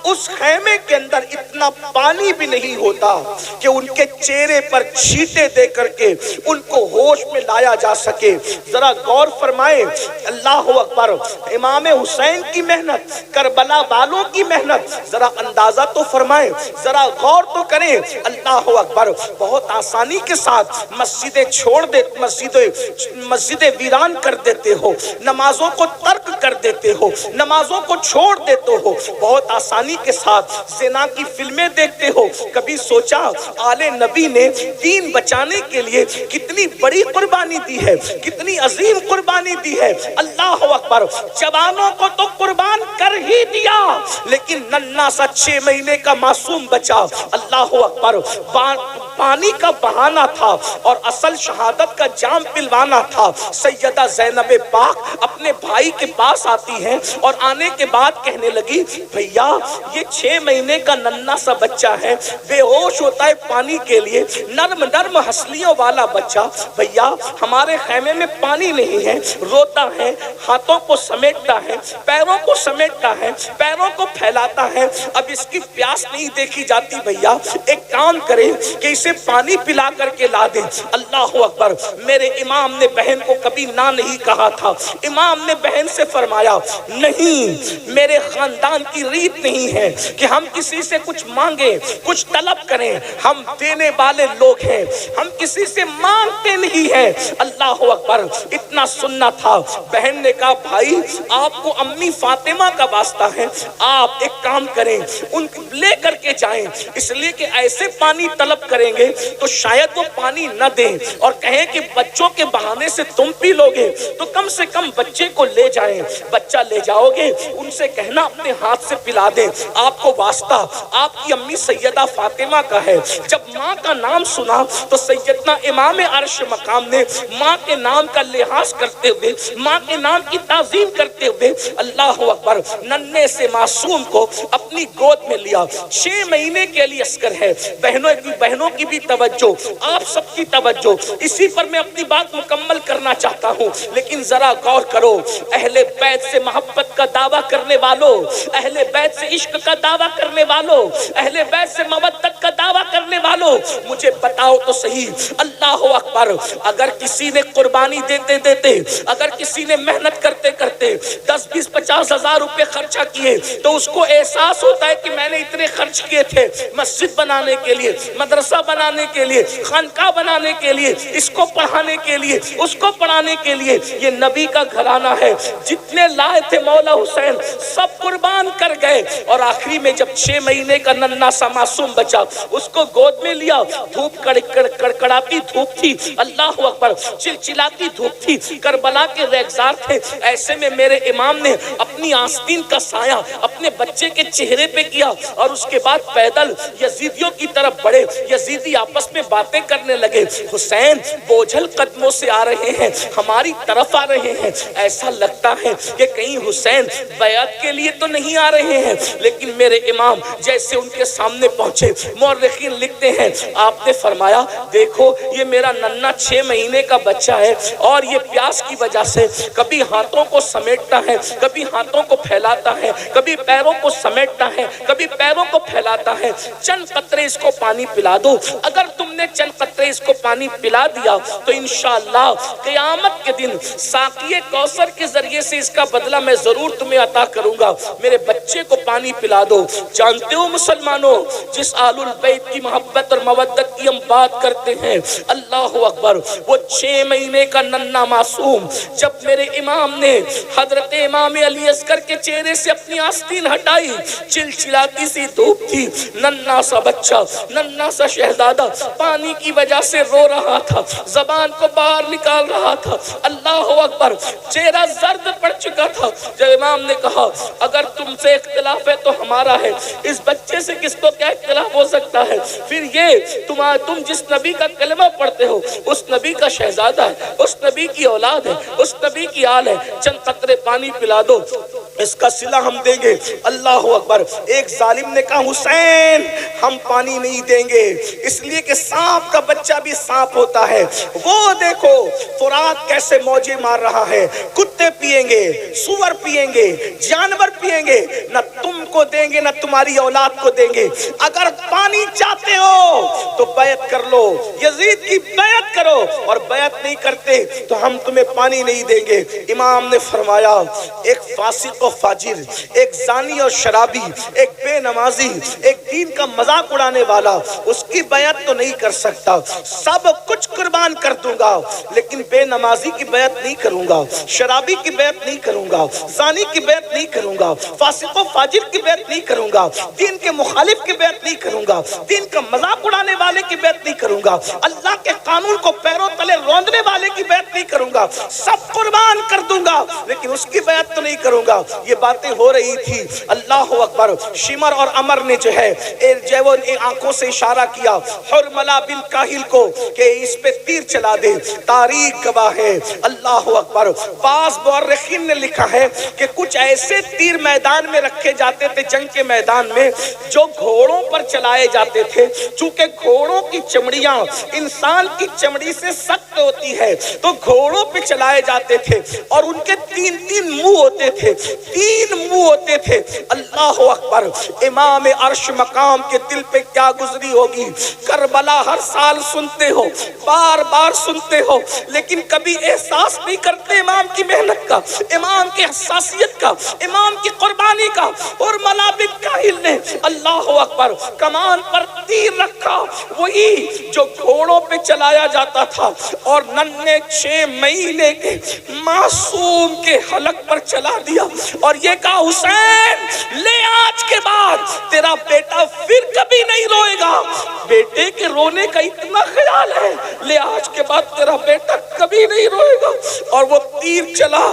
اس خیمے کے اندر اتنا پانی بھی نہیں ہوتا کہ ان کے چہرے پر چھینٹے دے کر کے ان کو ہوش میں لایا جا سکے۔ ذرا غور فرمائے، اللہ اکبر، امام حسین کی محنت، کربلا والوں کی محنت، ذرا اندازہ تو فرمائے، ذرا غور تو کریں۔ اللہ اکبر، بہت آسانی کے ساتھ مسجدیں چھوڑ دے، مسجدیں ویران کر دیتے ہو، نمازوں کو ترک کر دیتے ہو، نمازوں کو چھوڑ دیتے ہو، بہت آسانی پانی کے ساتھ زنا کی فلمیں دیکھتے ہو، کبھی سوچا آلے نبی نے دین بچانے کے لیے کتنی بڑی قربانی دی ہے، کتنی عظیم قربانی دی ہے؟ اللہ اکبر، جوانوں کو تو قربان کر ہی دیا، لیکن ننھا سا 6 مہینے کا معصوم بچہ، اللہ اکبر، پانی کا بہانا تھا اور اصل شہادت کا جام پلوانا تھا۔ سیدہ زینب پاک اپنے بھائی کے پاس آتی ہیں اور آنے کے بعد کہنے لگی بھیا یہ 6 مہینے کا ننھا سا بچہ ہے، بے ہوش ہوتا ہے پانی کے لیے، نرم نرم ہنسلیوں والا بچہ، بھیا ہمارے خیمے میں پانی نہیں ہے، روتا ہے، ہاتھوں کو سمیٹتا ہے، پیروں کو سمیٹتا ہے، پیروں کو پھیلاتا ہے، اب اس کی پیاس نہیں دیکھی جاتی، بھیا ایک کام کریں کہ اسے پانی پلا کر کے لا دیں۔ اللہ اکبر، میرے امام نے بہن کو کبھی نہ نہیں کہا تھا۔ امام نے بہن سے فرمایا نہیں، میرے خاندان کی ریت نہیں ہے کہ ہم کسی سے کچھ مانگیں، کچھ طلب کریں، ہم دینے والے لوگ ہیں، ہم کسی سے مانگتے نہیں ہیں۔ اللہ اکبر، اتنا سننا تھا۔ بہن نے کہا بھائی آپ کو امی فاطمہ کا واسطہ ہے، آپ ایک کام کریں، ان لے کر کے جائیں، اس لیے کہ ایسے پانی طلب کریں گے تو شاید وہ پانی نہ دیں اور کہیں کہ بچوں کے بہانے سے تم پی لوگے، تو کم سے کم بچے کو لے جائیں، بچہ لے جاؤ گے ان سے کہنا اپنے ہاتھ سے پلا دیں، آپ کو واسطہ آپ کی امی سیدہ فاطمہ کا ہے۔ جب ماں کا نام سنا تو سیدنا امام عرش مقام نے ماں کے نام کا لحاظ کرتے ہوئے، ماں کے نام کی تعظیم کرتے ہوئے، اللہ اکبر، ننھے سے معصوم کو اپنی گود میں لیا۔ 6 مہینے کے لیے عسکر ہے۔ بہنوں کی بھی توجہ، آپ سب کی توجہ، اسی پر میں اپنی بات مکمل کرنا چاہتا ہوں، لیکن ذرا غور کرو، اہل بیت سے محبت کا دعویٰ کرنے والوں، اہل بیت سے عشق کا دعویٰ کرنے والوں، اہل بیت سے مودت کا دعویٰ کرنے والوں، مجھے بتاؤ تو صحیح، اللہ اکبر، اگر کسی نے قربانی دیتے دیتے، اگر کسی نے محنت کرتے کرتے 10 20 50 ہزار روپے خرچہ کیے تو اس کو احساس ہوتا ہے کہ میں نے اتنے خرچ کیے تھے مسجد بنانے کے لیے، مدرسہ بنانے کے لیے، خانقاہ بنانے کے لیے، اس کو پڑھانے کے لیے، اس کو پڑھانے کے لیے۔ یہ نبی کا گھرانہ ہے، جتنے لائے تھے مولا حسین سب قربان کر گئے، اور آخری میں جب 6 مہینے کا ننھا سا معصوم بچہ، اس کو گود میں لیا، دھوپ کڑکڑاتی دھوپ تھی، اللہ اکبر، چلچلاتی دھوپ تھی، کربلا کے ریگزار تھے، ایسے میں میرے امام نے اپنی آستین کا سایہ اپنے بچے کے چہرے پہ کیا اور اس کے بعد پیدل یزیدیوں کی طرف بڑھے۔ یزیدی آپس میں باتیں کرنے لگے، حسین بوجھل قدموں سے آ رہے ہیں، ہماری طرف آ رہے ہیں، ایسا لگتا ہے کہ کہیں حسین بیعت کے لیے تو نہیں آ رہے ہیں، لیکن میرے امام جیسے ان کے سامنے پہنچے، مورخین لکھتے ہیں آپ نے فرمایا دیکھو یہ میرا ننھا 6 مہینے کا بچہ ہے اور یہ پیاس کی وجہ سے کبھی ہاتھوں کو سمیٹتا ہے، کبھی ہاتھوں کو پھیلاتا ہے، کبھی پیروں کو سمیٹتا ہے، کبھی پیروں کو پھیلاتا ہے، چند قطرے اس کو پانی پلا دو۔ اگر تم نے چند قطرے اس کو پانی پلا دیا تو انشاءاللہ قیامت کے دن ساقی کوثر کے ذریعے سے اس کا بدلہ میں ضرور تمہیں عطا کروں گا، میرے بچے کو پانی پلا دو۔ جانتے ہو مسلمانوں، جس آل البیت کی محبت اور مودت کی ہم بات کرتے ہیں، اللہ اکبر، وہ 6 مہینے کا ننھا معصوم جب میرے امام نے حضرت امام علی اصغر کے چہرے سے اپنی آستین ہٹائی، چلچلاتی سی دھوپ تھی، ننھا سا بچہ، ننھا سا شہزادہ پانی کی وجہ سے رو رہا تھا، زبان کو باہر نکال رہا تھا، اللہ اکبر، چہرہ زرد پڑ چکا تھا۔ جب امام نے کہا اگر تم سے اختلاف ہے تو ہمارا ہے، اس بچے سے کس کو کیا اختلاف ہو سکتا ہے؟ پھر یہ تم جس نبی کا کلمہ پڑھتے ہو اس نبی کا شہزادہ ہے، اس نبی کی اولاد ہے، اس نبی کی آل ہے، چند قطرے پانی پلا دو، اس کا صلہ ہم دیں گے۔ اللہ اکبر، ایک ظالم نے کہا حسین ہم پانی نہیں دیں گے، اس لیے کہ سانپ کا بچہ بھی سانپ ہوتا ہے، وہ دیکھو فرات کیسے موجیں مار رہا ہے، کتے پیئیں گے، سور پیئیں گے، جانور پیئیں گے، نہ تم کو دیں گے نہ تمہاری اولاد کو دیں گے۔ اگر پانی چاہتے ہو تو بیعت کر لو، یزید کی بیعت کرو، اور بیعت نہیں کرتے تو ہم تمہیں پانی نہیں دیں گے۔ امام نے فرمایا ایک فاسق و فاجر، ایک زانی اور شرابی، ایک بے نمازی، ایک دین کا مذاق اڑانے والا، اس کی بیعت تو نہیں کر سکتا، سب کچھ قربان کر دوں گا لیکن بے نمازی کی بیعت نہیں کروں گا، شرابی کی بیعت نہیں کروں گا، زانی کی بیعت نہیں کروں گا، فاسق و فاجر کی بیعت نہیں کروں گا، دین کے مخالف کی بیعت نہیں کروں گا، دین کا مذاق اڑانے والے کی بیعت نہیں کروں گا، اللہ کے قانون کو پیروں تلے روندنے والے کی بیعت نہیں کروں گا، سب قربان کر دوں گا لیکن اس کی بیعت تو نہیں کروں گا۔ یہ باتیں ہو رہی تھی، اللہ اکبر۔ شمر اور عمر نے جو ہے آنکھوں سے اشارہ کیا حرملہ بن کاہل کو کہ اس پہ تیر چلا دے، تاریخ گواہ ہے۔ اللہ اکبر۔ بعض مورخین نے لکھا ہے کہ کچھ ایسے تیر میدان میں رکھے جاتے تھے جنگ کے میدان میں جو گھوڑوں پر چلائے جاتے تھے، چونکہ گھوڑوں کی چمڑیاں انسان کی چمڑی سے سخت ہوتی ہے تو گھوڑوں پہ چلائے جاتے تھے اور ان کے تین منہ ہوتے تھے، تین منہ ہوتے تھے۔ اللہ اکبر۔ امام عرش مقام کے دل پہ کیا گزری ہوگی۔ کربلا ہر سال سنتے ہو، بار بار سنتے ہو، لیکن کبھی احساس نہیں کرتے امام کی محنت کا، امام کی حساسیت کا، امام کی قربانی کا۔ اور حرملہ بن کاہل نے اللہ اکبر کمان پر تیر رکھا، وہی جو گھوڑوں پہ چلایا جاتا تھا، اور ننھے 6 مہینے کے معصوم کے حلق پر چلا دیا اور یہ کہا حسین لے آج کے بعد تیرا بیٹا پھر کبھی نہیں روئے گا۔ بیٹے کے رونے کا اتنا خیال ہے، لے آج کے بعد تیرا بیٹا کبھی نہیں روئے گا۔ اور وہ تیر چلا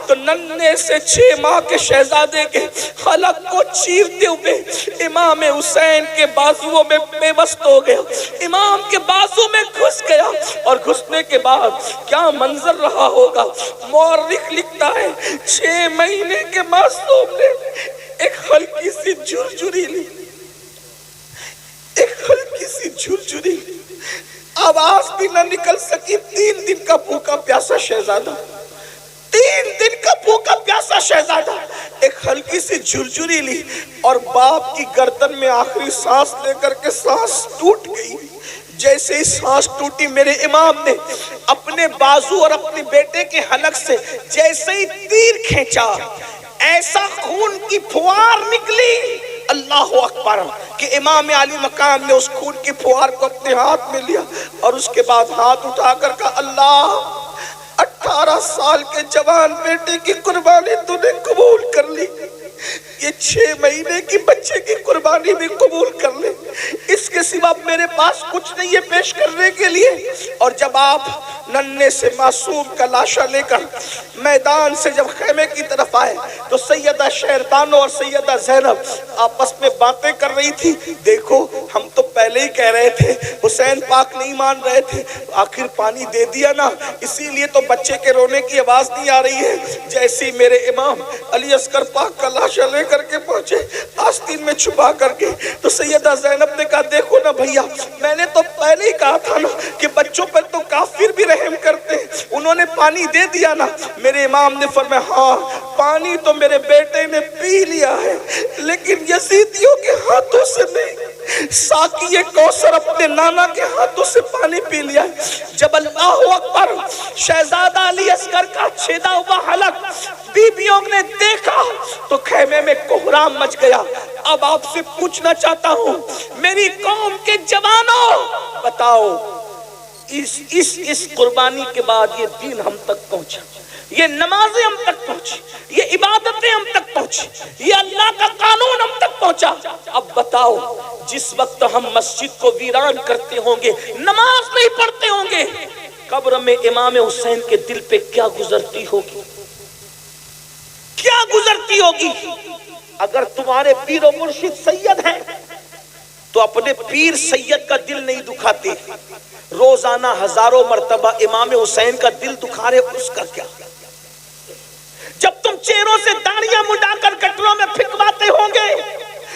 تو ننھے سے 6 ماہ کے شہزادے کے حلق کو چیرتے ہوئے امام حسین کے بازوؤں میں پیوست ہو گیا، امام کے بازو میں گھس گیا، اور گھسنے کے بعد کیا منظر رہا ہوگا۔ مورخ لکھتا ہے 6 مہینے کے معصوم نے ایک ہلکی سی جھرجھری لی، ایک ہلکی سی جھرجھری لی، آواز بھی نہ نکل سکی۔ 3 دن کا بھوکا پیاسا شہزادہ، 3 دن کا بھوکا پیاسا شہزادہ ایک ہلکی سی جھرجھری لی اور باپ کی گردن میں آخری سانس لے کر کے سانس ٹوٹ گئی۔ جیسے ہی سانس ٹوٹی میرے امام نے اپنے بازو اور اپنے بیٹے کے حلق سے جیسے ہی تیر کھینچا، ایسا خون کی پھوار نکلی، اللہ اکبر، کہ امام علی مقام نے اس خون کی پھوار کو اپنے ہاتھ میں لیا اور اس کے بعد ہاتھ اٹھا کر کہا اللہ 18 سال کے جوان بیٹے کی قربانی تو نے قبول کر لی، یہ 6 مہینے کی بچے کی قربانی بھی قبول کر لے، اس کے سوا میرے پاس کچھ نہیں ہے پیش کرنے کے لیے۔ اور جب آپ ننھے سے معصوم کا لاشا لے کر میدان سے جب خیمے کی طرف آئے تو سیدہ شہربانو اور سیدہ زینب آپس میں باتیں کر رہی تھی، دیکھو ہم تو پہلے ہی کہہ رہے تھے حسین پاک نہیں مان رہے تھے، آخر پانی دے دیا نا، اسی لیے تو بچے کے رونے کی آواز نہیں آ رہی ہے۔ جیسے ہی میرے امام علی اصغر پاک کا لاشا لے کر کے پہنچے آستین میں چھپا کر کے، تو سیدہ زینب نے کہا دیکھو نا بھیا، میں نے تو پہلے ہی کہا تھا نا کہ بچوں پر تو کافر بھی رحم کرتے ہیں، انہوں نے پانی دے دیا نا۔ میرے امام نے فرمایا ہاں پانی تو میرے بیٹے نے پی لیا ہے لیکن یزیدیوں کے ہاتھوں سے نہیں، ساقی کوثر اپنے نانا کے ہاتھوں سے پانی پی لیا ہے۔ جب اللہ اکبر شہزادہ علی اصغر کا چھیدا ہوا حلق بیویوں نے دیکھا تو خیمے میں کوہرام مچ گیا۔ اب آپ سے پوچھنا چاہتا ہوں میری قوم کے جوانوں، بتاؤ اس قربانی کے بعد یہ دین ہم تک پہنچا، یہ نمازیں ہم تک پہنچی، یہ عبادتیں ہم تک پہنچی، یہ اللہ کا قانون ہم تک پہنچا۔ اب بتاؤ جس وقت ہم مسجد کو ویران کرتے ہوں گے، نماز نہیں پڑھتے ہوں گے، قبر میں امام حسین کے دل پہ کیا گزرتی ہوگی، کیا گزرتی ہوگی؟ اگر تمہارے پیر و مرشد سید ہیں تو اپنے پیر سید کا دل نہیں دکھاتے، روزانہ ہزاروں مرتبہ امام حسین کا دل دکھا رہے، اس کا کیا؟ جب تم چہروں سے داڑیاں مڈا کر گٹروں میں پھینکواتے ہوں گے،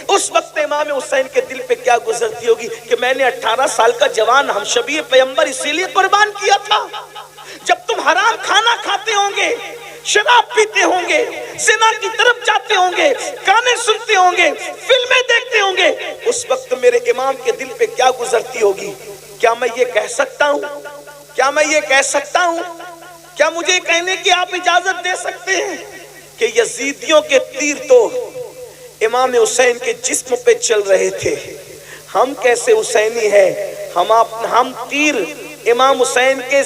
اس وقت امام حسین کے دل پہ کیا گزرتی ہوگی کہ میں نے 18 سال کا جوان ہم شبیہ پیغمبر اسی لیے قربان کیا تھا۔ جب تم حرام کھانا کھاتے ہوں گے، شراب پیتے ہوں گے، زنا کی طرف جاتے ہوں گے، گانے سنتے ہوں گے، فلمیں دیکھتے ہوں گے، اس وقت میرے امام کے دل پہ کیا گزرتی ہوگی؟ کیا میں یہ کہہ سکتا ہوں کیا میں یہ کہہ سکتا ہوں، کیا مجھے کہنے کی آپ اجازت دے سکتے ہیں کہ یزیدیوں کے تیر تو امام حسین کے جسم پہ چل رہے تھے، ہم کیسے حسینی ہیں، ہم تیر امام حسین کے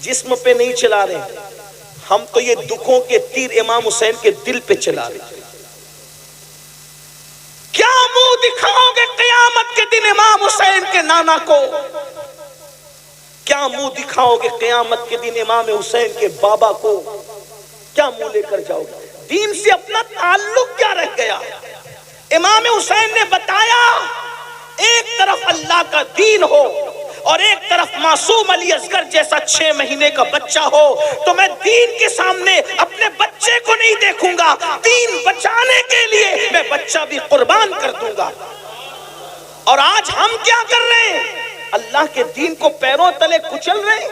جسم پہ نہیں چلا رہے، ہم تو یہ دکھوں کے تیر امام حسین کے دل پہ چلا رہے۔ کیا منہ دکھاؤ گے قیامت کے دن امام حسین کے نانا کو؟ کیا منہ دکھاؤ گے قیامت کے دن امام حسین کے بابا کو؟ کیا منہ لے کر جاؤ گے؟ دین سے اپنا تعلق کیا رہ گیا؟ امام حسین نے بتایا ایک طرف اللہ کا دین ہو اور ایک طرف معصوم علی اصغر جیسا 6 مہینے کا بچہ ہو تو میں دین کے سامنے اپنے بچے کو نہیں دیکھوں گا، دین بچانے کے لیے میں بچہ بھی قربان کر دوں گا۔ اور آج ہم کیا کر رہے ہیں؟ اللہ کے دین کو پیروں تلے کچل رہے ہیں،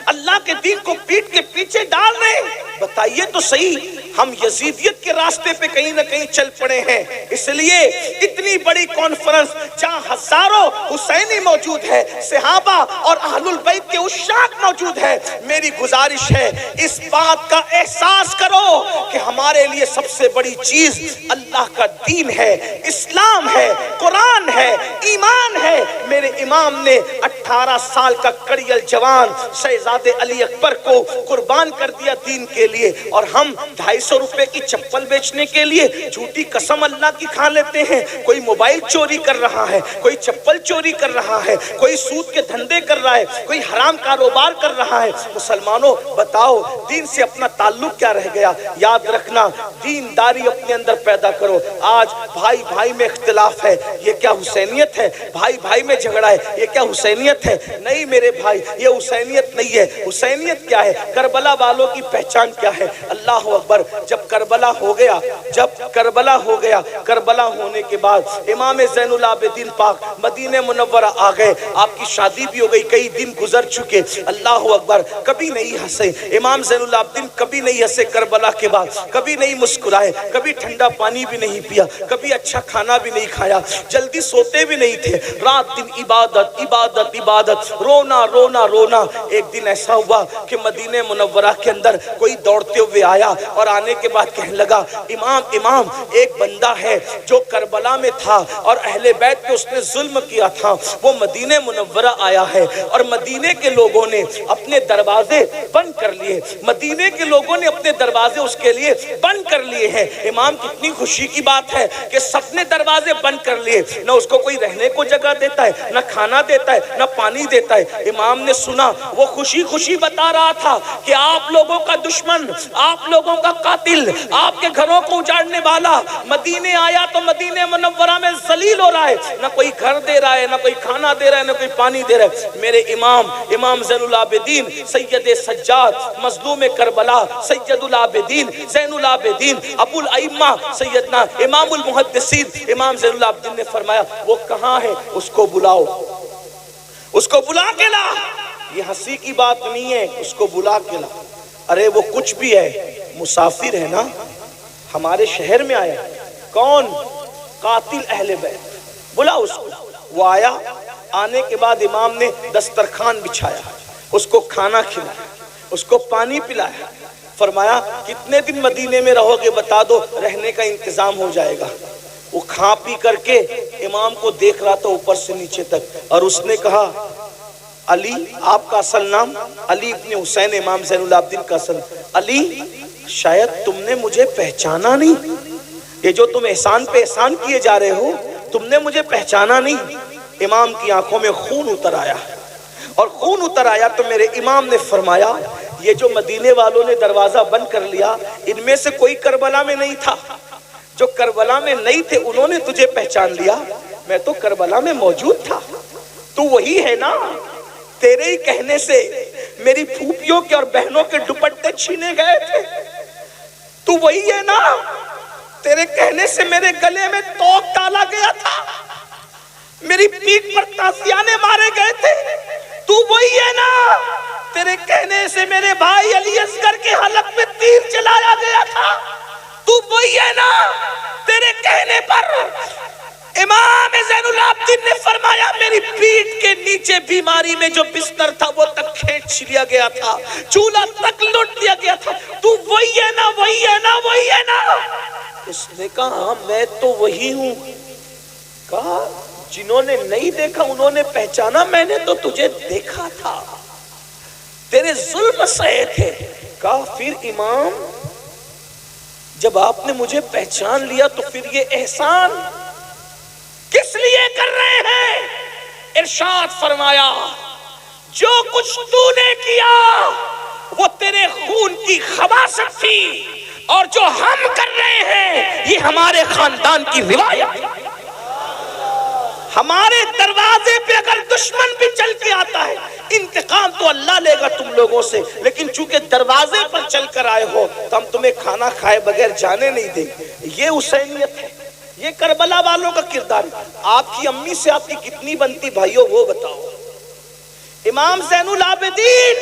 اللہ کے دین کو پیٹ کے پیچھے ڈال رہے ہیں۔ بتائیے تو صحیح، ہم یزیدیت کے راستے پہ کہیں نہ کہیں چل پڑے ہیں۔ اس لیے اتنی بڑی کانفرنس جہاں ہزاروں حسینی موجود ہے، صحابہ اور اہل البیت کے عشاق موجود ہے، میری گزارش ہے اس بات کا احساس کرو کہ ہمارے لیے سب سے بڑی چیز اللہ کا دین ہے، اسلام ہے، قرآن ہے، ایمان ہے۔ میرے امام نے 18 سال کا کڑیل جوان شہزادے علی اکبر کو قربان کر دیا دین کے لیے، اور ہم 250 روپے کی چپل بیچنے کے لیے جھوٹی قسم اللہ کی کھا لیتے ہیں۔ کوئی موبائل چوری کر رہا ہے، کوئی چپل چوری کر رہا ہے، کوئی سود کے دھندے کر رہا ہے، کوئی حرام کاروبار کر رہا ہے۔ مسلمانوں بتاؤ دین سے اپنا تعلق کیا رہ گیا؟ یاد رکھنا، دینداری اپنے اندر پیدا کرو۔ آج بھائی بھائی میں اختلاف ہے، یہ کیا حسینیت ہے؟ بھائی بھائی میں جھگڑا ہے، یہ کیا حسینیت ہے؟ نہیں میرے بھائی، یہ حسینیت نہیں ہے۔ حسینیت کیا ہے؟ کربلا والوں کی پہچان کیا ہے؟ اللہ اکبر۔ جب کربلا ہو گیا، کربلا ہونے کے بعد امام زین العابدین پاک مدینہ منورہ آ گئے، آپ کی شادی بھی ہو گئی، کئی دن گزر چکے۔ اللہ اکبر۔ کبھی نہیں ہنسے امام زین العابدین، کبھی نہیں ہنسے کربلا کے بعد، کبھی نہیں مسکرائے، کبھی ٹھنڈا پانی بھی نہیں پیا، کبھی اچھا کھانا بھی نہیں کھایا، جلدی سوتے بھی نہیں تھے، رات دن عبادت عبادت عبادت، رونا رونا رونا۔ ایک دن ایسا ہوا کہ مدینہ منورہ کے اندر کوئی دوڑتے ہوئے آیا اور آنے کے بعد کہنے لگا، امام ایک بندہ ہے جو کربلا میں تھا اور اہل بیت پہ اس نے ظلم کیا تھا، وہ مدینہ منورہ آیا ہے اور مدینے کے لوگوں نے اپنے دروازے بند کر لیے، مدینے کے لوگوں نے اپنے دروازے اس کے لیے بند کر لیے ہیں۔ امام کتنی خوشی کی بات ہے کہ سب نے دروازے بند کر لیے، نہ اس کو کوئی رہنے کو جگہ دیتا ہے، نہ کھانا دیتا ہے، نہ پانی دیتا ہے۔ امام نے سنا، وہ خوشی خوشی بتا رہا تھا کہ آپ لوگوں کا دشمن، آپ لوگوں کا قاتل، آپ کے گھروں کو اجاڑنے والا مدینے آیا تو مدینہ منورہ میں ذلیل ہو رہا ہے، نہ کوئی گھر دے رہا ہے، نہ کوئی کھانا دے رہا ہے، نہ کوئی پانی دے رہا ہے۔ میرے امام زین العابدین سید سجاد مظلوم کربلا سید العابدین زین العابدین ابو الائمہ سیدنا امام المحدثین امام زین العابدین نے فرمایا، وہ کہاں ہے؟ اس کو بلاؤ، اس کو بلا کے لا۔ یہ ہنسی کی بات نہیں ہے، اس کو بلا کے لا۔ ارے وہ کچھ بھی ہے، مسافر ہے نا، ہمارے شہر میں آیا۔ کون؟ قاتل اہل بیت۔ بلا اس کو۔ وہ آیا، آنے کے بعد امام نے دسترخوان بچھایا، اس کو کھانا کھلایا، اس کو پانی پلایا، فرمایا کتنے دن مدینے میں رہو گے بتا دو، رہنے کا انتظام ہو جائے گا۔ وہ کھا پی کر کے امام کو دیکھ رہا تھا اوپر سے نیچے تک، اور اس نے کہا، علی، آپ کا اصل نام؟ علی ابن حسین، امام زین العابدین کا اصل۔ علی، شاید تم نے مجھے پہچانا نہیں، یہ جو تم احسان پہ احسان کیے جا رہے ہو، تم نے مجھے پہچانا نہیں۔ امام کی آنکھوں میں خون اتر آیا، اور خون اتر آیا تو میرے امام نے فرمایا، یہ جو مدینے والوں نے دروازہ بند کر لیا، ان میں سے کوئی کربلا میں نہیں تھا، جو کربلا میں نہیں تھے انہوں نے تجھے پہچان لیا، میں تو کربلا میں موجود تھا۔ تو وہی ہے نا، تیرے ہی کہنے سے میری پھوپھیوں کے اور بہنوں کے دوپٹے چھینے گئے تھے، تو وہی ہے نا، تیرے کہنے سے میرے گلے میں توق ڈالا گیا تھا، میری پیٹھ پر تازیانے مارے گئے تھے، تو وہی ہے نا، تیرے کہنے سے میرے بھائی علی اصغر کے حلق میں تیر چلایا گیا تھا، تو وہی ہے نا، تیرے کہنے پر امام زین العابدین نے فرمایا میری پیٹھ کے نیچے بیماری میں جو بستر تھا وہ تک کھینچ کھینچ لیا گیا تھا، چولہا تک لوٹ دیا گیا تھا، تو وہی ہے نا، وہی ہے نا، وہی ہے نا؟ اس نے کہا میں تو وہی ہوں۔ کہا جنہوں نے نہیں دیکھا انہوں نے پہچانا، میں نے تو تجھے دیکھا تھا، تیرے ظلم سہے تھے۔ کہا پھر امام جب آپ نے مجھے پہچان لیا تو پھر یہ احسان کس لیے کر رہے ہیں؟ ارشاد فرمایا جو کچھ تو نے کیا وہ تیرے خون کی خباثت تھی، اور جو ہم کر رہے ہیں یہ ہمارے خاندان کی روایت۔ ہمارے دروازے پہ اگر دشمن بھی چل کے آتا ہے انتقام تو اللہ لے گا تم لوگوں سے، لیکن چونکہ دروازے پر چل کر آئے ہو تو ہم تمہیں کھانا کھائے بغیر جانے نہیں دیں گے۔ یہ حسینیت ہے، یہ کربلا والوں کا کردار ہے۔ آپ کی امی سے آپ کی کتنی بنتی بھائیوں وہ بتاؤ۔ امام زین العابدین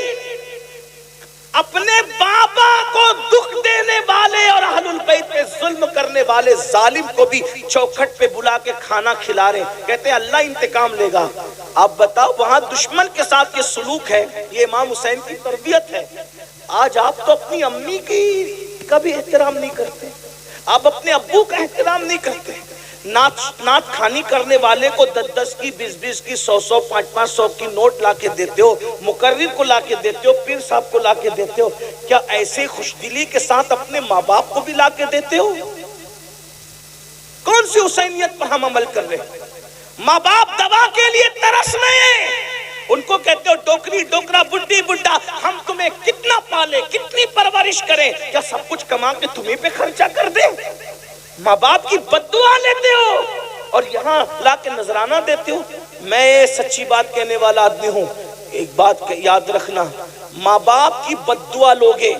اپنے بابا کو دکھ دینے والے اور اہل البیت پہ ظلم کرنے والے ظالم کو بھی چوکھٹ پہ بلا کے کھانا کھلا رہے ہیں، کہتے ہیں اللہ انتقام لے گا۔ آپ بتاؤ وہاں دشمن کے ساتھ یہ سلوک ہے، یہ امام حسین کی تربیت ہے۔ آج آپ تو اپنی امی کی کا بھی احترام نہیں کرتے، آپ اپنے ابو کا احترام نہیں کرتے۔ نعت خانی کرنے والے کو 10 کی 20 کی 100 500 کی نوٹ لا کے دیتے ہو، مقرر کو لا کے دیتے ہو، پیر صاحب کو لا کے دیتے ہو، کیا ایسے خوش دلی کے ساتھ اپنے ماں باپ کو بھی لا کے دیتے ہو؟ کون سی حسینیت پر ہم عمل کر رہے ہیں؟ ماں باپ دوا کے لیے ترس رہے ہیں، ان کو کہتے ہو ڈوکری ڈوکرا بڈھی بڈھا، ہم تمہیں کتنا پالے کتنی پرورش کریں، کیا سب کچھ کما کے تمہیں پہ خرچہ کر دیں؟ ماں باپ کی بددعا لیتے ہو اور یہاں لا کے نذرانہ دیتے ہو۔ میں سچی بات کہنے والا آدمی ہوں، ایک بات یاد رکھنا، ماں باپ کی بددعا لوگے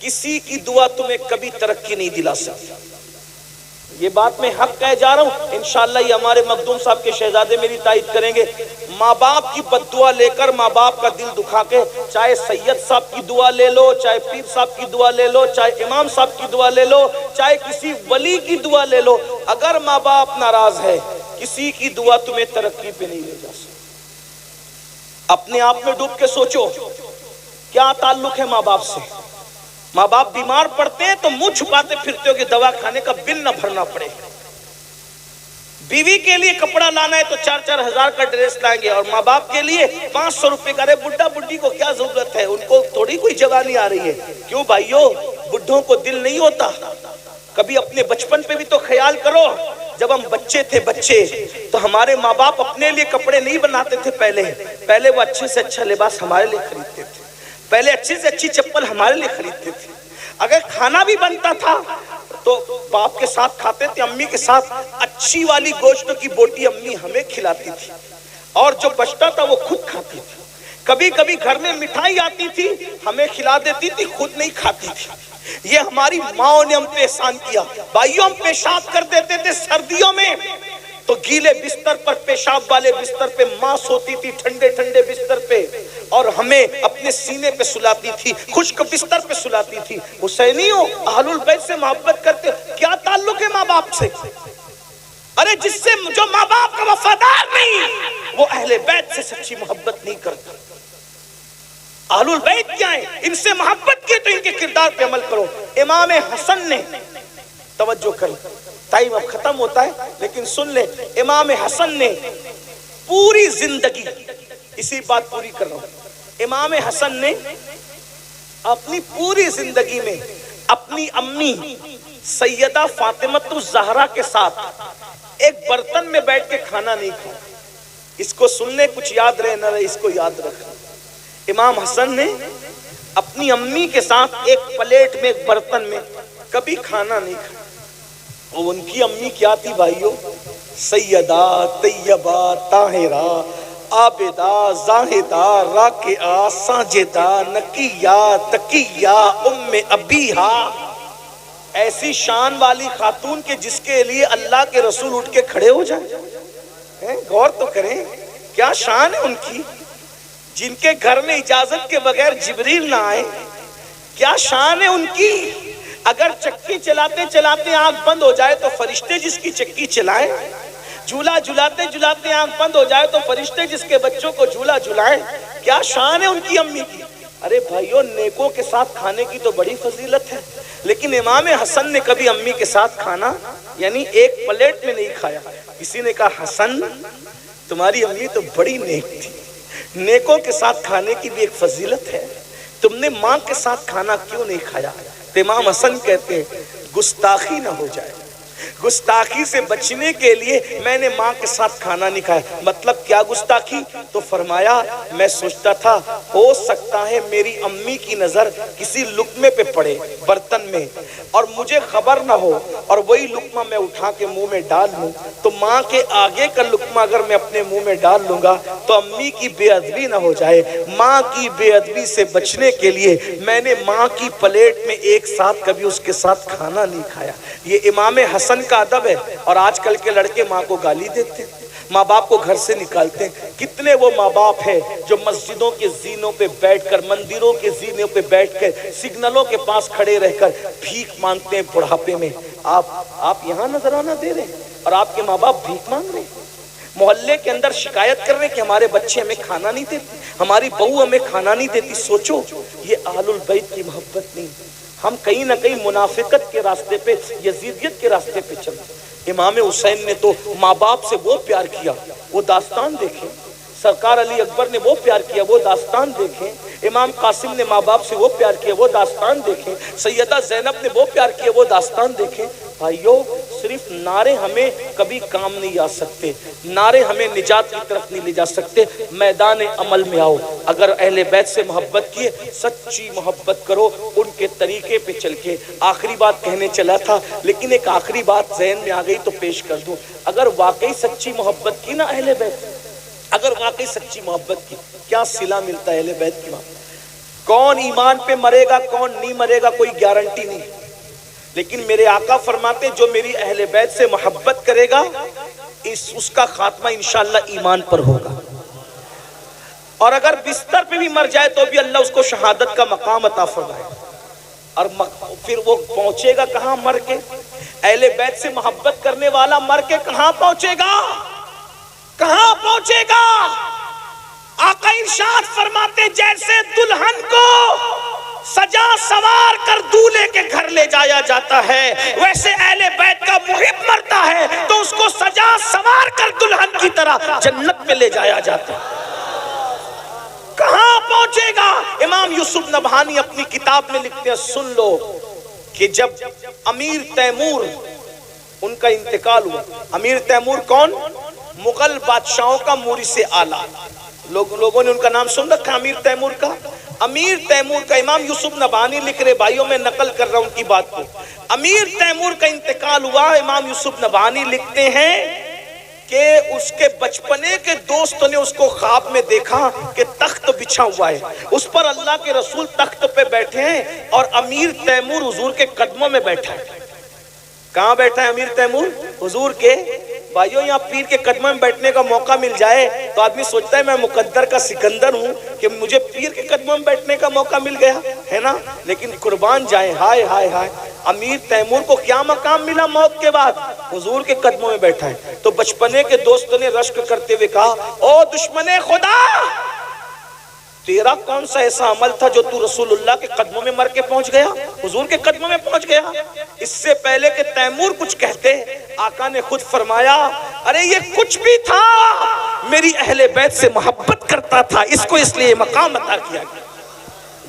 کسی کی دعا تمہیں کبھی ترقی نہیں دلا سکتی۔ یہ بات میں حق کہہ جا رہا ہوں، انشاءاللہ یہ ہمارے مخدوم صاحب کے شہزادے میری تائید کریں گے۔ ماں باپ کی بددعا لے کر ماں باپ کا دل دکھا کے، چاہے سید صاحب کی دعا لے لو، چاہے پیر صاحب کی دعا لے لو، چاہے امام صاحب کی دعا لے لو، چاہے کسی ولی کی دعا لے لو، اگر ماں باپ ناراض ہے کسی کی دعا تمہیں ترقی پہ نہیں لے جا سکتی۔ اپنے آپ میں ڈوب کے سوچو کیا تعلق ہے ماں باپ سے؟ ماں باپ بیمار پڑتے ہیں تو منہ چھپاتے پھرتے ہو کہ دوا کھانے کا بل نہ بھرنا پڑے۔ بیوی کے لیے کپڑا لانا ہے تو 4-4 ہزار کا ڈریس لائیں گے، اور ماں باپ کے لیے 500 روپے کا۔ بڈھا بڈھی کو کیا ضرورت ہے، ان کو تھوڑی کوئی جوانی آ رہی ہے۔ کیوں بھائیو، بڈھوں کو دل نہیں ہوتا؟ کبھی اپنے بچپن پہ بھی تو خیال کرو، جب ہم بچے تھے تو ہمارے ماں باپ اپنے لیے کپڑے نہیں بناتے تھے، پہلے وہ اچھے سے اچھا لباس ہمارے لیے خریدتے تھے، پہلے اچھی سے اچھی چپل ہمارے لیے خریدتے تھے۔ اگر کھانا بھی بنتا تھا تو باپ کے ساتھ کھاتے تھے، امی کے ساتھ اچھی والی گوشت کی بوٹی امی ہمیں کھلاتی تھی، اور جو بچتا تھا وہ خود کھاتی تھی۔ کبھی کبھی گھر میں مٹھائی آتی تھی ہمیں کھلا دیتی تھی، خود نہیں کھاتی تھی۔ یہ ہماری ماں نے ہم پہ احسان کیا۔ بھائیوں ہم پیشاب کر دیتے تھے سردیوں میں تو گیلے بستر پر، پیشاب والے بستر پہ ماں سوتی تھی ٹھنڈے ٹھنڈے بستر پہ، اور ہمیں اپنے سینے پہ سلاتی تھی، خشک بستر پہ سلاتی تھی۔ حسینیوں اہل البیت سے محبت کرتے، کیا تعلق ہے ماں باپ سے؟ ارے جس سے جو ماں باپ کا وفادار نہیں وہ اہل بیت سے سچی محبت نہیں کرتا۔ اہل البیت کیا ہے؟ ان سے محبت کی تو ان کے کردار پہ عمل کرو۔ امام حسن نے، توجہ کریں، ٹائم اب ختم ہوتا ہے لیکن سن لیں، امام حسن نے پوری زندگی، اسی بات پوری کر رہا ہوں، امام حسن نے اپنی پوری زندگی میں اپنی امی سیدہ فاطمہ الزہرا کے ساتھ ایک برتن میں بیٹھ کے کھانا نہیں کھایا۔ اس کو سننے کچھ یاد رہے نہ رہے، اس کو یاد رکھنا۔ امام حسن نے اپنی امی کے ساتھ ایک پلیٹ میں، ایک برتن میں کبھی کھانا نہیں کھایا۔ اور ان کی امی کیا تھی بھائیو؟ سیدہ طیبہ طاہرہ عابدہ زاہدہ راکعہ ساجدہ نقیہ تقیہ ام ابیہا۔ ایسی شان والی خاتون کے جس کے لیے اللہ کے رسول اٹھ کے کھڑے ہو جائیں، غور تو کریں کیا شان ہے ان کی، جن کے گھر میں اجازت کے بغیر جبریل نہ آئے، کیا شان ہے ان کی۔ اگر چکی چلاتے چلاتے آنکھ بند ہو جائے تو فرشتے جس کی چکی چلائیں، جھولا جھلاتے جھلاتے آنکھ بند ہو جائے تو فرشتے جس کے بچوں کو جھولا جھلائیں، کیا شان ہے ان کی امی کی۔ ارے بھائیوں، نیکوں کے ساتھ کھانے کی تو بڑی فضیلت ہے، لیکن امام حسن نے کبھی امی کے ساتھ کھانا یعنی ایک پلیٹ میں نہیں کھایا۔ کسی نے کہا حسن تمہاری امی تو بڑی نیک تھی، نیکوں کے ساتھ کھانے کی بھی ایک فضیلت ہے، تم نے ماں کے ساتھ کھانا کیوں نہیں کھایا؟ تو امام حسن کہتے ہیں گستاخی نہ ہو جائے، گستاخی سے بچنے کے لیے میں نے ماں کے ساتھ کھانا نہیں کھایا۔ مطلب کیا گستاخی؟ تو فرمایا میں سوچتا تھا ہو سکتا ہے میری امی کی نظر کسی لقمے پہ پڑے برتن میں اور مجھے خبر نہ ہو، اور وہی لقمہ میں اٹھا کے منہ میں ڈال لوں، تو ماں کے آگے کا لقمہ اگر میں اپنے منہ میں ڈال لوں گا تو امی کی بے ادبی نہ ہو جائے۔ ماں کی بے ادبی سے بچنے کے لیے میں نے ماں کی پلیٹ میں ایک ساتھ کبھی اس کے ساتھ کھانا نہیں کھایا۔ یہ امام حسن کا ادب ہے۔ اور آج کل کے لڑکے ماں کو گالی دیتے ہیں، ماں باپ کو گھر سے نکالتے ہیں۔ کتنے وہ ماں باپ ہیں جو مسجدوں کے زینوں پہ بیٹھ کر، مندروں کے زینوں پہ بیٹھ کر، سگنلوں کے پاس کھڑے رہ کر بھیک مانگتے ہیں بڑھاپے میں۔ آپ یہاں نذرانہ دے رہے ہیں اور آپ کے ماں باپ بھیک مانگ رہے ہیں، محلے کے اندر شکایت کر رہے ہیں کہ ہمارے بچے ہمیں کھانا نہیں دیتے، ہماری بہو ہمیں کھانا نہیں دیتی۔ سوچو، یہ اہل البیت کی محبت نہیں، ہم کہیں نہ کہیں منافقت کے راستے پہ، یزیدیت کے راستے پہ چلتے۔ امام حسین نے تو ماں باپ سے وہ پیار کیا، وہ داستان دیکھیں۔ سرکار علی اکبر نے وہ پیار کیا، وہ داستان دیکھیں۔ امام قاسم نے ماں باپ سے وہ پیار کیا، وہ داستان دیکھیں۔ سیدہ زینب نے وہ پیار کیا، وہ داستان دیکھیں۔ بھائیو، صرف نعرے ہمیں کبھی کام نہیں آ سکتے، نعرے ہمیں نجات کی طرف نہیں لے جا سکتے۔ میدان عمل میں آؤ، اگر اہل بیت سے محبت کیے، سچی محبت کرو ان کے طریقے پہ چل کے۔ آخری بات کہنے چلا تھا لیکن ایک آخری بات ذہن میں آ گئی تو پیش کر دوں۔ اگر واقعی سچی محبت کی نا اہل بیت، اگر واقعی سچی محبت کی، کیا صلہ ملتا ہے اہل بیت کی محبت؟ کون ایمان پہ مرے گا کون نہیں مرے گا کوئی گارنٹی نہیں، لیکن میرے آقا فرماتے جو میری اہل بیت سے محبت کرے گا اس کا خاتمہ انشاءاللہ ایمان پر ہوگا، اور اگر بستر پہ بھی مر جائے تو بھی اللہ اس کو شہادت کا مقام عطا فرمائے۔ اور پھر وہ پہنچے گا کہاں مر کے؟ اہل بیت سے محبت کرنے والا مر کے کہاں پہنچے گا؟ کہاں پہنچے گا؟ آقا ارشاد فرماتے جیسے دلہن کو سجا سوار کر دولہے کے گھر لے جایا جاتا ہے، ویسے اہل بیت کا محب مرتا ہے تو اس کو سجا سوار کر دلہن کی طرح جنت میں لے جایا جاتا ہے۔ کہاں پہنچے گا؟ امام یوسف نبہانی اپنی کتاب میں لکھتے ہیں، سن لو کہ جب امیر تیمور ان کا انتقال ہوا۔ امیر تیمور کون؟ مغل بادشاہوں کا مورث اعلیٰ، لوگوں نے ان کا نام سن رکھا امیر تیمور کا۔ امیر تیمور کا امام یوسف نبہانی لکھ رہے، بھائیوں میں نقل کر رہا ہوں ان کی بات کو۔ امیر تیمور کا انتقال ہوا، امام یوسف نبہانی لکھتے ہیں کہ اس کے بچپنے کے دوستوں نے اس کو خواب میں دیکھا کہ تخت بچھا ہوا ہے، اس پر اللہ کے رسول تخت پہ بیٹھے ہیں اور امیر تیمور حضور کے قدموں میں بیٹھا ہے۔ کہاں بیٹھا ہے امیر تیمور؟ حضور کے۔ بھائیوں، یہاں پیر کے قدموں میں بیٹھنے کا موقع مل جائے تو آدمی سوچتا ہے میں مقدر کا سکندر ہوں کہ مجھے پیر کے قدموں میں بیٹھنے کا موقع مل گیا ہے نا، لیکن قربان جائیں، ہائے ہائے ہائے، امیر تیمور کو کیا مقام ملا موت کے بعد؟ حضور کے قدموں میں بیٹھا ہے۔ تو بچپنے کے دوستوں نے رشک کرتے ہوئے کہا، او دشمن خدا، تیرا کون سا ایسا عمل تھا جو تو رسول اللہ کے قدموں میں مر کے پہنچ گیا، حضور کے قدموں میں پہنچ گیا؟ اس سے پہلے کہ تیمور کچھ کہتے آقا نے خود فرمایا، ارے یہ کچھ بھی تھا، میری اہل بیت سے محبت کرتا تھا، اس کو اس لیے مقام عطا کیا گیا۔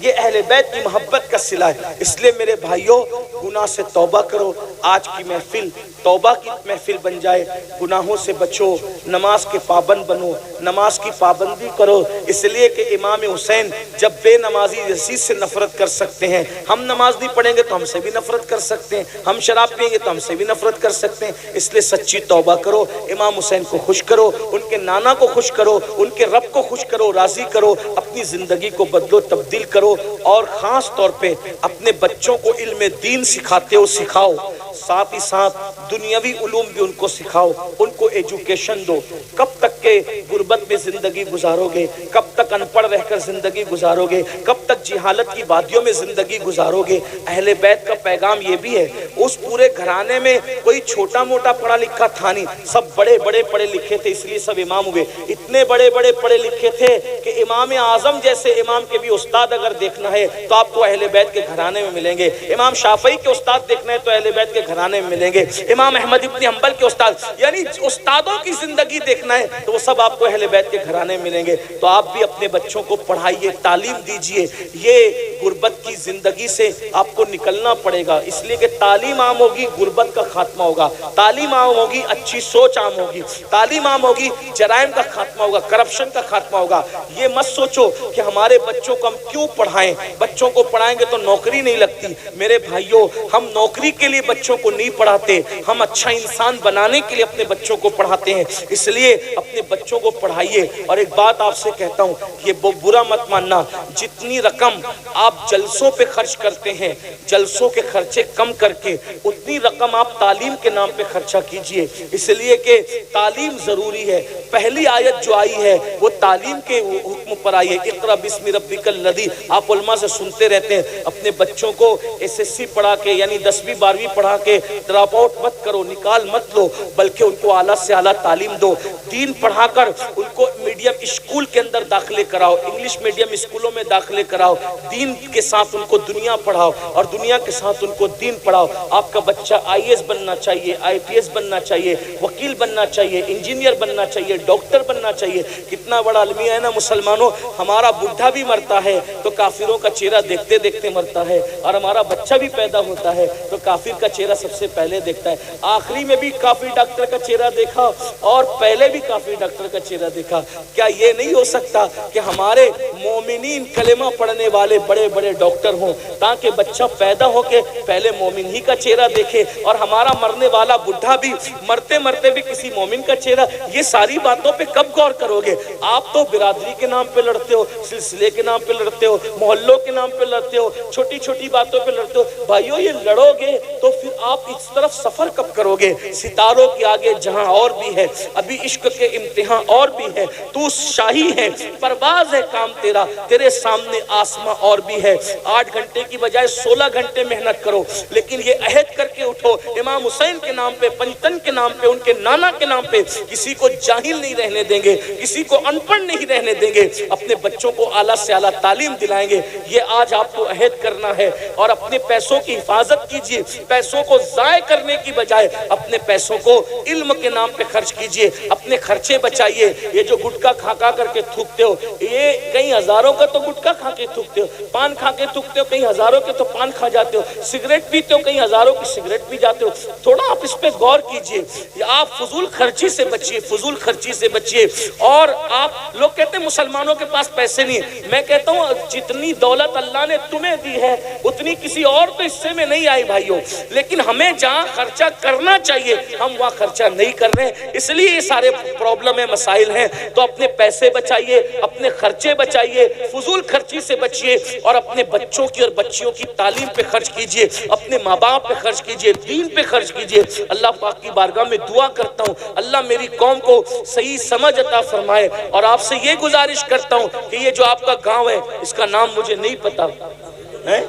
یہ اہل بیت کی محبت کا صلہ ہے۔ اس لیے میرے بھائیوں، گناہ سے توبہ کرو۔ آج کی محفل توبہ کی محفل بن جائے، گناہوں سے بچو، نماز کے پابند بنو، نماز کی پابندی کرو، اس لیے کہ امام حسین جب بے نمازی یزید سے نفرت کر سکتے ہیں، ہم نماز نہیں پڑھیں گے تو ہم سے بھی نفرت کر سکتے ہیں، ہم شراب پئیں گے تو ہم سے بھی نفرت کر سکتے ہیں۔ اس لیے سچی توبہ کرو، امام حسین کو خوش کرو، ان کے نانا کو خوش کرو، ان کے رب کو خوش کرو، راضی کرو، اپنی زندگی کو بدلو، تبدیل کرو۔ کرو اور خاص طور پہ اپنے بچوں کو علم دین سکھاتے ہو سکھاؤ، ساتھ ہی ساتھ دنیاوی علوم بھی ان کو سکھاؤ، ان کو ایجوکیشن دو۔ کب تک کہ غربت میں زندگی گزارو گے، کب تک ان پڑھ رہ کر زندگی گزارو گے، کب تک جہالت کی وادیوں میں زندگی گزارو گے؟ اہل بیت کا پیغام یہ بھی ہے، اس پورے گھرانے میں کوئی چھوٹا موٹا پڑھا لکھا تھا نہیں، سب بڑے بڑے پڑھے لکھے تھے، اس لیے سب امام ہوئے۔ اتنے بڑے بڑے پڑھے لکھے تھے کہ امام اعظم جیسے امام کے بھی استاد اگر دیکھنا ہے تو آپ کو اہل بیت کے گھرانے میں ملیں گے، امام شافعی کے استاد دیکھنا ہے تو اہل بیت کے گھرانے میں ملیں گے، امام احمد ابن حنبل کے استاد، یعنی استادوں کی زندگی دیکھنا ہے تو وہ سب آپ کو اہل بیت کے گھرانے میں ملیں گے۔ تو آپ بھی اپنے بچوں کو پڑھائیے، تعلیم دیجئے، یہ غربت کی زندگی سے آپ کو نکلنا پڑے گا، اس لیے کہ تعلیم عام ہوگی غربت کا خاتمہ ہوگا، تعلیم عام ہوگی اچھی سوچ عام ہوگی، تعلیم عام ہوگی جرائم کا خاتمہ ہوگا، کرپشن کا خاتمہ ہوگا۔ یہ مت سوچو کہ ہمارے بچوں کو ہم کیوں پڑھائیں، بچوں کو پڑھائیں گے تو نوکری نہیں لگتی۔ میرے بھائیوں، ہم نوکری کے لیے بچوں کو نہیں پڑھاتے، ہم اچھا انسان بنانے کے لیے اپنے بچوں کو پڑھاتے ہیں، اس لیے اپنے بچوں کو پڑھائیے۔ اور ایک بات آپ سے کہتا ہوں، یہ برا مت ماننا، جتنی رقم آپ جلسوں پہ خرچ کرتے ہیں، جلسوں کے خرچے کم کر کے اتنی رقم آپ تعلیم کے نام پہ خرچہ کیجئے، اس لیے کہ تعلیم ضروری ہے۔ پہلی آیت جو آئی ہے وہ تعلیم کے حکم پر آئی ہے، اقرأ بسم ربک الذی۔ آپ علماء سے سنتے رہتے ہیں، اپنے بچوں کو SSC پڑھا کے یعنی 10ویں 12ویں پڑھا کے ڈراپ آؤٹ مت کرو، نکال مت لو، بلکہ ان کو اعلیٰ سے اعلیٰ تعلیم دو، دین پڑھا کر ان کو میڈیم اسکول کے اندر داخلے کراؤ، انگلش میڈیم اسکولوں میں داخلے کراؤ، دین کے ساتھ ان کو دنیا پڑھاؤ اور دنیا کے ساتھ ان کو دین پڑھاؤ۔ آپ کا بچہ IAS بننا چاہیے، IPS بننا چاہیے، وکیل بننا چاہیے، انجینئر بننا چاہیے، ڈاکٹر بننا چاہیے۔ کتنا بڑا المیہ ہے نا مسلمانوں، ہمارا بڈھا بھی مرتا ہے تو کافروں کا چہرہ دیکھتے دیکھتے مرتا ہے، اور ہمارا بچہ بھی پیدا ہوتا ہے تو کافر کا چہرہ سب سے پہلے دیکھتا ہے۔ آخری میں بھی کافر ڈاکٹر کا چہرہ دیکھا اور پہلے بھی کافر ڈاکٹر کا چہرہ دیکھا۔ کیا یہ نہیں ہو سکتا کہ ہمارے مومنین کلمہ پڑھنے والے بڑے بڑے ڈاکٹر ہوں، تاکہ بچہ پیدا ہو کے پہلے مومن ہی کا چہرہ دیکھے اور ہمارا مرنے والا بڈھا بھی مرتے مرتے بھی کسی مومن کا چہرہ؟ یہ ساری باتوں پہ کب غور کرو گے؟ آپ تو برادری کے نام پہ لڑتے ہو، سلسلے کے نام پہ لڑتے ہو، محلوں کے نام پہ لڑتے ہو، چھوٹی چھوٹی باتوں پہ لڑتے ہو۔ بھائیو، یہ لڑو گے تو پھر آپ اس طرف سفر کب کرو گے؟ ستاروں کے آگے جہاں اور بھی ہے، ابھی عشق کے امتحان اور بھی ہے، تو شاہی ہے، پرواز ہے کام تیرا، تیرے سامنے آسماں اور بھی ہے۔ 8 گھنٹے کی بجائے 16 گھنٹے محنت کرو، لیکن یہ عہد کر کے اٹھو، امام حسین کے نام پہ، پنجتن کے نام پہ، ان کے نانا کے نام پہ کسی کو جاہل نہیں رہنے دیں گے، کسی کو ان پڑھ نہیں رہنے دیں گے، اپنے بچوں کو اعلیٰ سے اعلیٰ تعلیم دلائیں گے۔ یہ آج آپ کو عہد کرنا ہے، اور اپنے پیسوں کی حفاظت کیجیے، پیسوں کو ضائع کرنے کی بجائے اپنے پیسوں کو علم کے نام پہ خرچ کیجیے، اپنے خرچے بچائیے۔ یہ جو گٹکا کھا کر کے تھوکتے ہو، یہ کئی ہزاروں کا تو گٹکا کھا کے تھوکتے ہو، پان کھا کے تھوکتے ہو، کئی ہزاروں کے تو پان کھا جاتے ہو، سگریٹ پیتے ہو، کئی ہزاروں کی سگریٹ پی جاتے ہو۔ تھوڑا آپ اس پہ غور کیجیے، آپ فضول خرچی سے بچیے، فضول خرچی سے بچیے۔ اور آپ لوگ کہتے ہیں مسلمانوں کے پاس پیسے نہیں، میں کہتا ہوں جتنی دولت اللہ نے تمہیں دی ہے اتنی کسی اور تو حصے میں نہیں آئی بھائیوں، لیکن ہمیں جہاں خرچہ کرنا چاہیے ہم وہاں خرچہ نہیں کر رہے ہیں، اس لیے یہ سارے پرابلم ہیں، مسائل ہیں۔ تو اپنے پیسے بچائیے، اپنے خرچے بچائیے، فضول خرچی سے بچیے، اور اپنے بچوں کی اور بچیوں کی تعلیم پہ خرچ کیجیے، اپنے ماں باپ پہ خرچ کیجیے، دین پہ خرچ کیجیے۔ اللہ پاک کی بارگاہ میں دعا کرتا ہوں اللہ میری قوم کو صحیح سمجھ عطا فرمائے، اور آپ سے یہ گزارش کرتا ہوں کہ یہ جو آپ کا گاؤں ہے اس کا نام مجھے نہیں پتا ہے،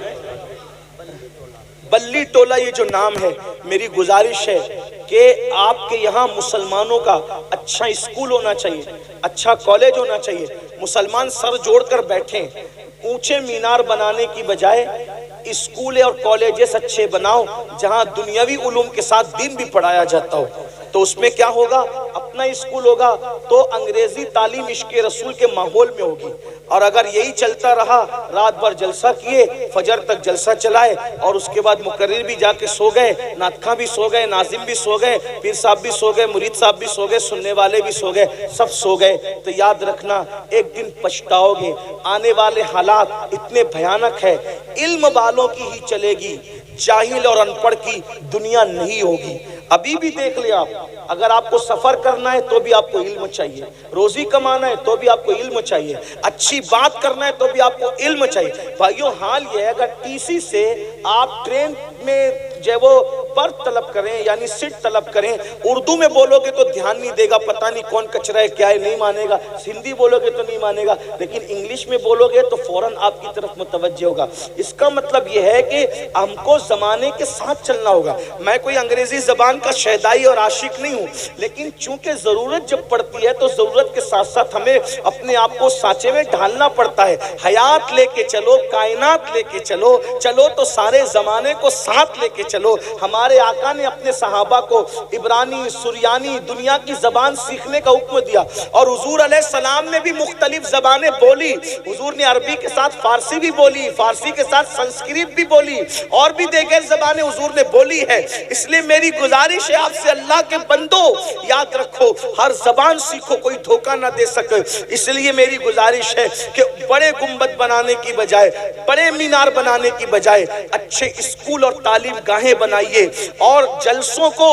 بلی ٹولہ یہ جو نام ہے، میری گزارش ہے کہ آپ کے یہاں مسلمانوں کا اچھا اسکول ہونا چاہیے، اچھا کالج ہونا چاہیے، مسلمان سر جوڑ کر بیٹھیں، اونچے مینار بنانے کی بجائے اسکول اور کالجز اچھے بناؤ جہاں دنیاوی علوم کے ساتھ دین بھی پڑھایا جاتا ہو۔ تو اس میں کیا ہوگا؟ اپنا اسکول ہوگا تو انگریزی تعلیم عشق رسول کے ماحول میں ہوگی، اور اگر یہی چلتا رہا رات بھر جلسہ کیے، فجر تک جلسہ چلائے، اور اس کے بعد مقرر بھی جا کے سو گئے، ناطخواں بھی سو گئے، ناظم بھی سو گئے، پیر صاحب بھی سو گئے، مرید صاحب بھی سو گئے، سننے والے بھی سو گئے، سب سو گئے، تو یاد رکھنا ایک دن پچھتاؤ گے۔ آنے والے حالات اتنے بھیانک ہے، علم والوں کی ہی چلے گی، جاہل اور ان پڑھ کی دنیا نہیں ہوگی۔ ابھی بھی دیکھ لیں آپ، اگر آپ کو سفر کرنا ہے تو بھی آپ کو علم چاہیے، روزی کمانا ہے تو بھی آپ کو علم چاہیے، اچھی بات کرنا ہے تو بھی آپ کو علم چاہیے۔ بھائیو حال یہ ہے، اگر ٹی سی سے آپ ٹرین میں جو وہ برتھ طلب کریں یعنی سیٹ طلب کریں، اردو میں بولو گے تو دھیان نہیں دے گا، پتہ نہیں کون کچرا ہے کیا ہے، نہیں مانے گا، ہندی بولو گے تو نہیں مانے گا، لیکن انگلش میں بولو گے تو فوراً آپ کی طرف متوجہ ہوگا۔ اس کا مطلب یہ ہے کہ ہم کو زمانے کے ساتھ چلنا ہوگا۔ میں کوئی انگریزی زبان کا شیدائی اور عاشق نہیں ہوں، لیکن چونکہ ضرورت جب پڑتی ہے تو ضرورت کے ساتھ ساتھ ہمیں اپنے آپ کو سانچے میں ڈھالنا پڑتا ہے۔ حیات لے کے چلو، کائنات لے کے چلو، چلو تو سارے زمانے کو ساتھ لے کے چلو۔ ہمارے آقا نے اپنے صحابہ کو عبرانی، سریانی، دنیا کی زبان سیکھنے کا حکم دیا، اور حضور علیہ السلام نے بھی مختلف زبانیں بولی۔ حضور نے عربی کے ساتھ فارسی بھی بولی، فارسی کے ساتھ سنسکرت بھی بولی، اور بھی دیگر زبانیں حضور نے بولی ہے۔ اس لیے میری گزارش ہے آپ سے، اللہ کے بندو یاد رکھو، ہر زبان سیکھو، کوئی دھوکہ نہ دے سکے۔ اس لیے میری گزارش ہے کہ بڑے گنبد بنانے کی بجائے، بڑے مینار بنانے کی بجائے اچھے اسکول اور تعلیم گاہیں بنائیے، اور جلسوں کو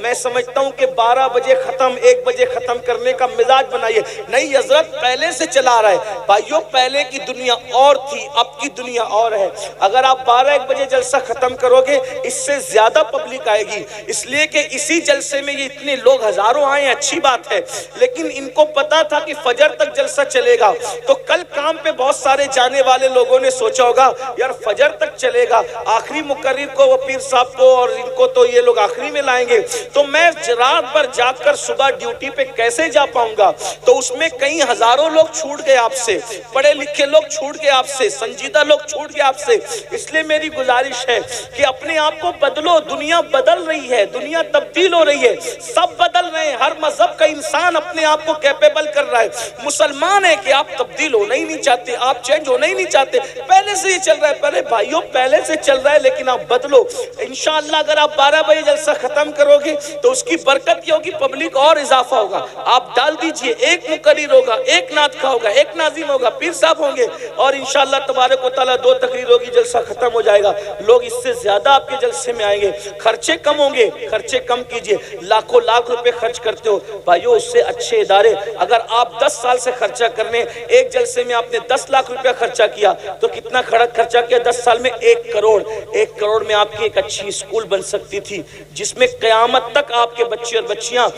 میں سمجھتا ہوں کہ 12 بجے ختم، 1 بجے ختم کرنے کا مزاج بنائیے۔ نہیں حضرت پہلے سے چلا رہا ہے، بھائیو پہلے کی دنیا اور تھی، اب کی دنیا اور ہے۔ اگر آپ 12-1 بجے جلسہ ختم کرو گے، اس سے زیادہ پبلک آئے گی، اس لیے کہ اسی جلسے میں یہ اتنے لوگ ہزاروں آئے ہیں، اچھی بات ہے، لیکن ان کو پتا تھا کہ فجر تک جلسہ چلے گا، تو کل کام پہ بہت سارے جانے والے لوگوں نے سوچا ہوگا یار فجر تک چلے گا، آخری مقرر کو، وہ پیر صاحب کو اور ان کو تو یہ لوگ آخری میں لائیں گے، تو میں رات بھر جا کر صبح ڈیوٹی پہ کیسے جا پاؤں گا؟ تو اس میں کئی ہزاروں لوگ چھوٹ گئے آپ سے، پڑھے لکھے لوگ چھوٹ گئے آپ سے، سنجیدہ لوگ چھوٹ گئے آپ سے۔ اس لیے میری گزارش ہے کہ اپنے آپ کو بدلو، دنیا بدل رہی ہے، دنیا تبدیل ہو رہی ہے، سب بدل رہے ہیں، ہر مذہب کا انسان اپنے آپ کو کیپیبل کر رہا ہے۔ مسلمان ہے کہ آپ تبدیل ہونا ہی نہیں چاہتے، آپ چینج ہونا ہی نہیں چاہتے، پہلے سے ہی چل رہا ہے، پہلے بھائیوں پہلے سے چل رہا ہے، لیکن آپ بدلو۔ انشاءاللہ اگر آپ 12 بجے جلسہ ختم کرو گے تو اس کی برکت کیا ہوگی؟ پبلک اور اضافہ ہوگا۔ آپ ڈال دیجئے، ایک مقرر ہوگا، ایک نعت خواہ ہوگا، ایک ناظم ہوگا، پیر صاحب ہوں گے، اور انشاءاللہ تبارک و تعالیٰ 2 تقریر ہوگی، جلسہ ختم ہو جائے گا، لوگ اس سے زیادہ آپ کے جلسے میں آئیں گے، خرچے کم ہوں گے، خرچے کم کیجئے۔ لاکھوں لاکھ روپے خرچ کرتے ہو بھائیو، اس سے اچھے ادارے، اگر آپ 10 سال سے خرچہ کرنے، ایک جلسے میں آپ نے 10 لاکھ روپے خرچہ کیا تو کتنا خرچہ کیا 10 سال میں؟ 1 کروڑ۔ 1 کروڑ میں آپ کی ایک اچھی اسکول بن سکتی تھی، جس میں قیامت تک آپ کے بچے اور بچیاں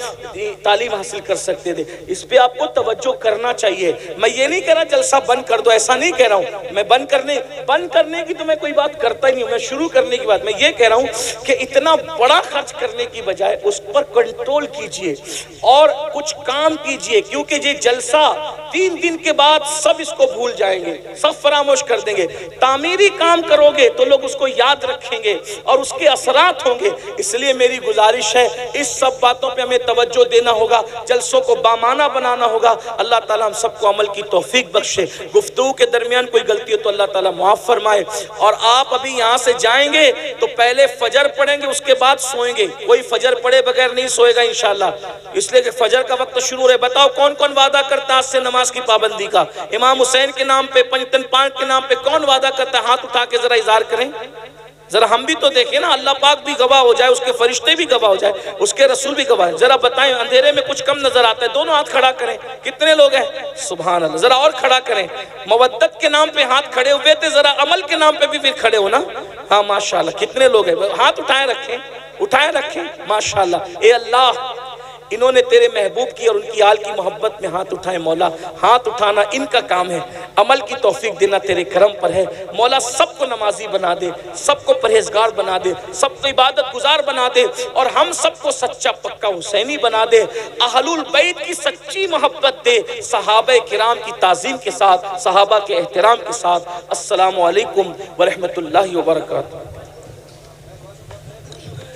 تعلیم حاصل کر سکتے تھے۔ اس پہ آپ کو توجہ کرنا چاہیے۔ میں یہ نہیں کہہ رہا جلسہ بند کر دو، ایسا نہیں کہہ رہا ہوں میں، بند کرنے کی تو میں کوئی بات کرتا ہی نہیں ہوں، میں شروع کرنے کی بات میں یہ کہہ رہا ہوں کہ اتنا بڑا خرچ کرنے کی بجائے اس پر کنٹرول کیجئے اور کچھ کام کیجئے، کیونکہ یہ جلسہ 3 دن کے بعد سب اس کو بھول جائیں گے، سب فراموش کر دیں گے۔ تعمیری کام کرو گے تو لوگ اس کو یاد رکھیں گے اور اس کے اثرات ہوں گے۔ اس لیے میری گزارش ہے اس سب باتوں پہ ہمیں توجہ دینا ہوگا، جلسوں کو بامانہ بنانا ہوگا۔ اللہ تعالیٰ ہم سب کو عمل کی توفیق بخشے۔ گفتگو کے درمیان کوئی غلطی ہو تو اللہ تعالیٰ معاف فرمائے۔ اور آپ ابھی یہاں سے جائیں گے تو پہلے فجر پڑھیں گے، اس کے بعد سوئیں گے، کوئی فجر پڑھے بغیر نہیں سوئے گا انشاءاللہ، اس لیے کہ فجر کا وقت شروع ہے۔ بتاؤ کون کون وعدہ کرتا ہے آج سے نماز کی پابندی کا؟ امام حسین کے نام پہ، پنجتن پانچ کے نام پہ کون وعدہ کرتا ہے؟ ہاتھ اٹھا کے ذرا اظہار کریں، ذرا ہم بھی تو دیکھیں نا، اللہ پاک بھی گواہ ہو جائے، اس کے فرشتے بھی گواہ ہو جائے، اس کے رسول بھی گواہ ہے۔ ذرا بتائیں، اندھیرے میں کچھ کم نظر آتا ہے، دونوں ہاتھ کھڑا کریں، کتنے لوگ ہیں؟ سبحان اللہ، ذرا اور کھڑا کریں۔ مودت کے نام پہ ہاتھ کھڑے ہوئے تھے، ذرا عمل کے نام پہ بھی پھر کھڑے ہو نا۔ ہاں ماشاءاللہ، کتنے لوگ ہیں؟ ہاتھ اٹھائے رکھیں ماشاءاللہ۔ اے اللہ، انہوں نے تیرے محبوب کی اور ان کی آل کی محبت میں ہاتھ اٹھائے، مولا ہاتھ اٹھانا ان کا کام ہے، عمل کی توفیق دینا تیرے کرم پر ہے۔ مولا سب کو نمازی بنا دے، سب کو پرہیزگار بنا دے، سب کو عبادت گزار بنا دے، اور ہم سب کو سچا پکا حسینی بنا دے، اہل البیت کی سچی محبت دے، صحابہ کرام کی تعظیم کے ساتھ، صحابہ کے احترام کے ساتھ۔ السلام علیکم ورحمۃ اللہ وبرکاتہ۔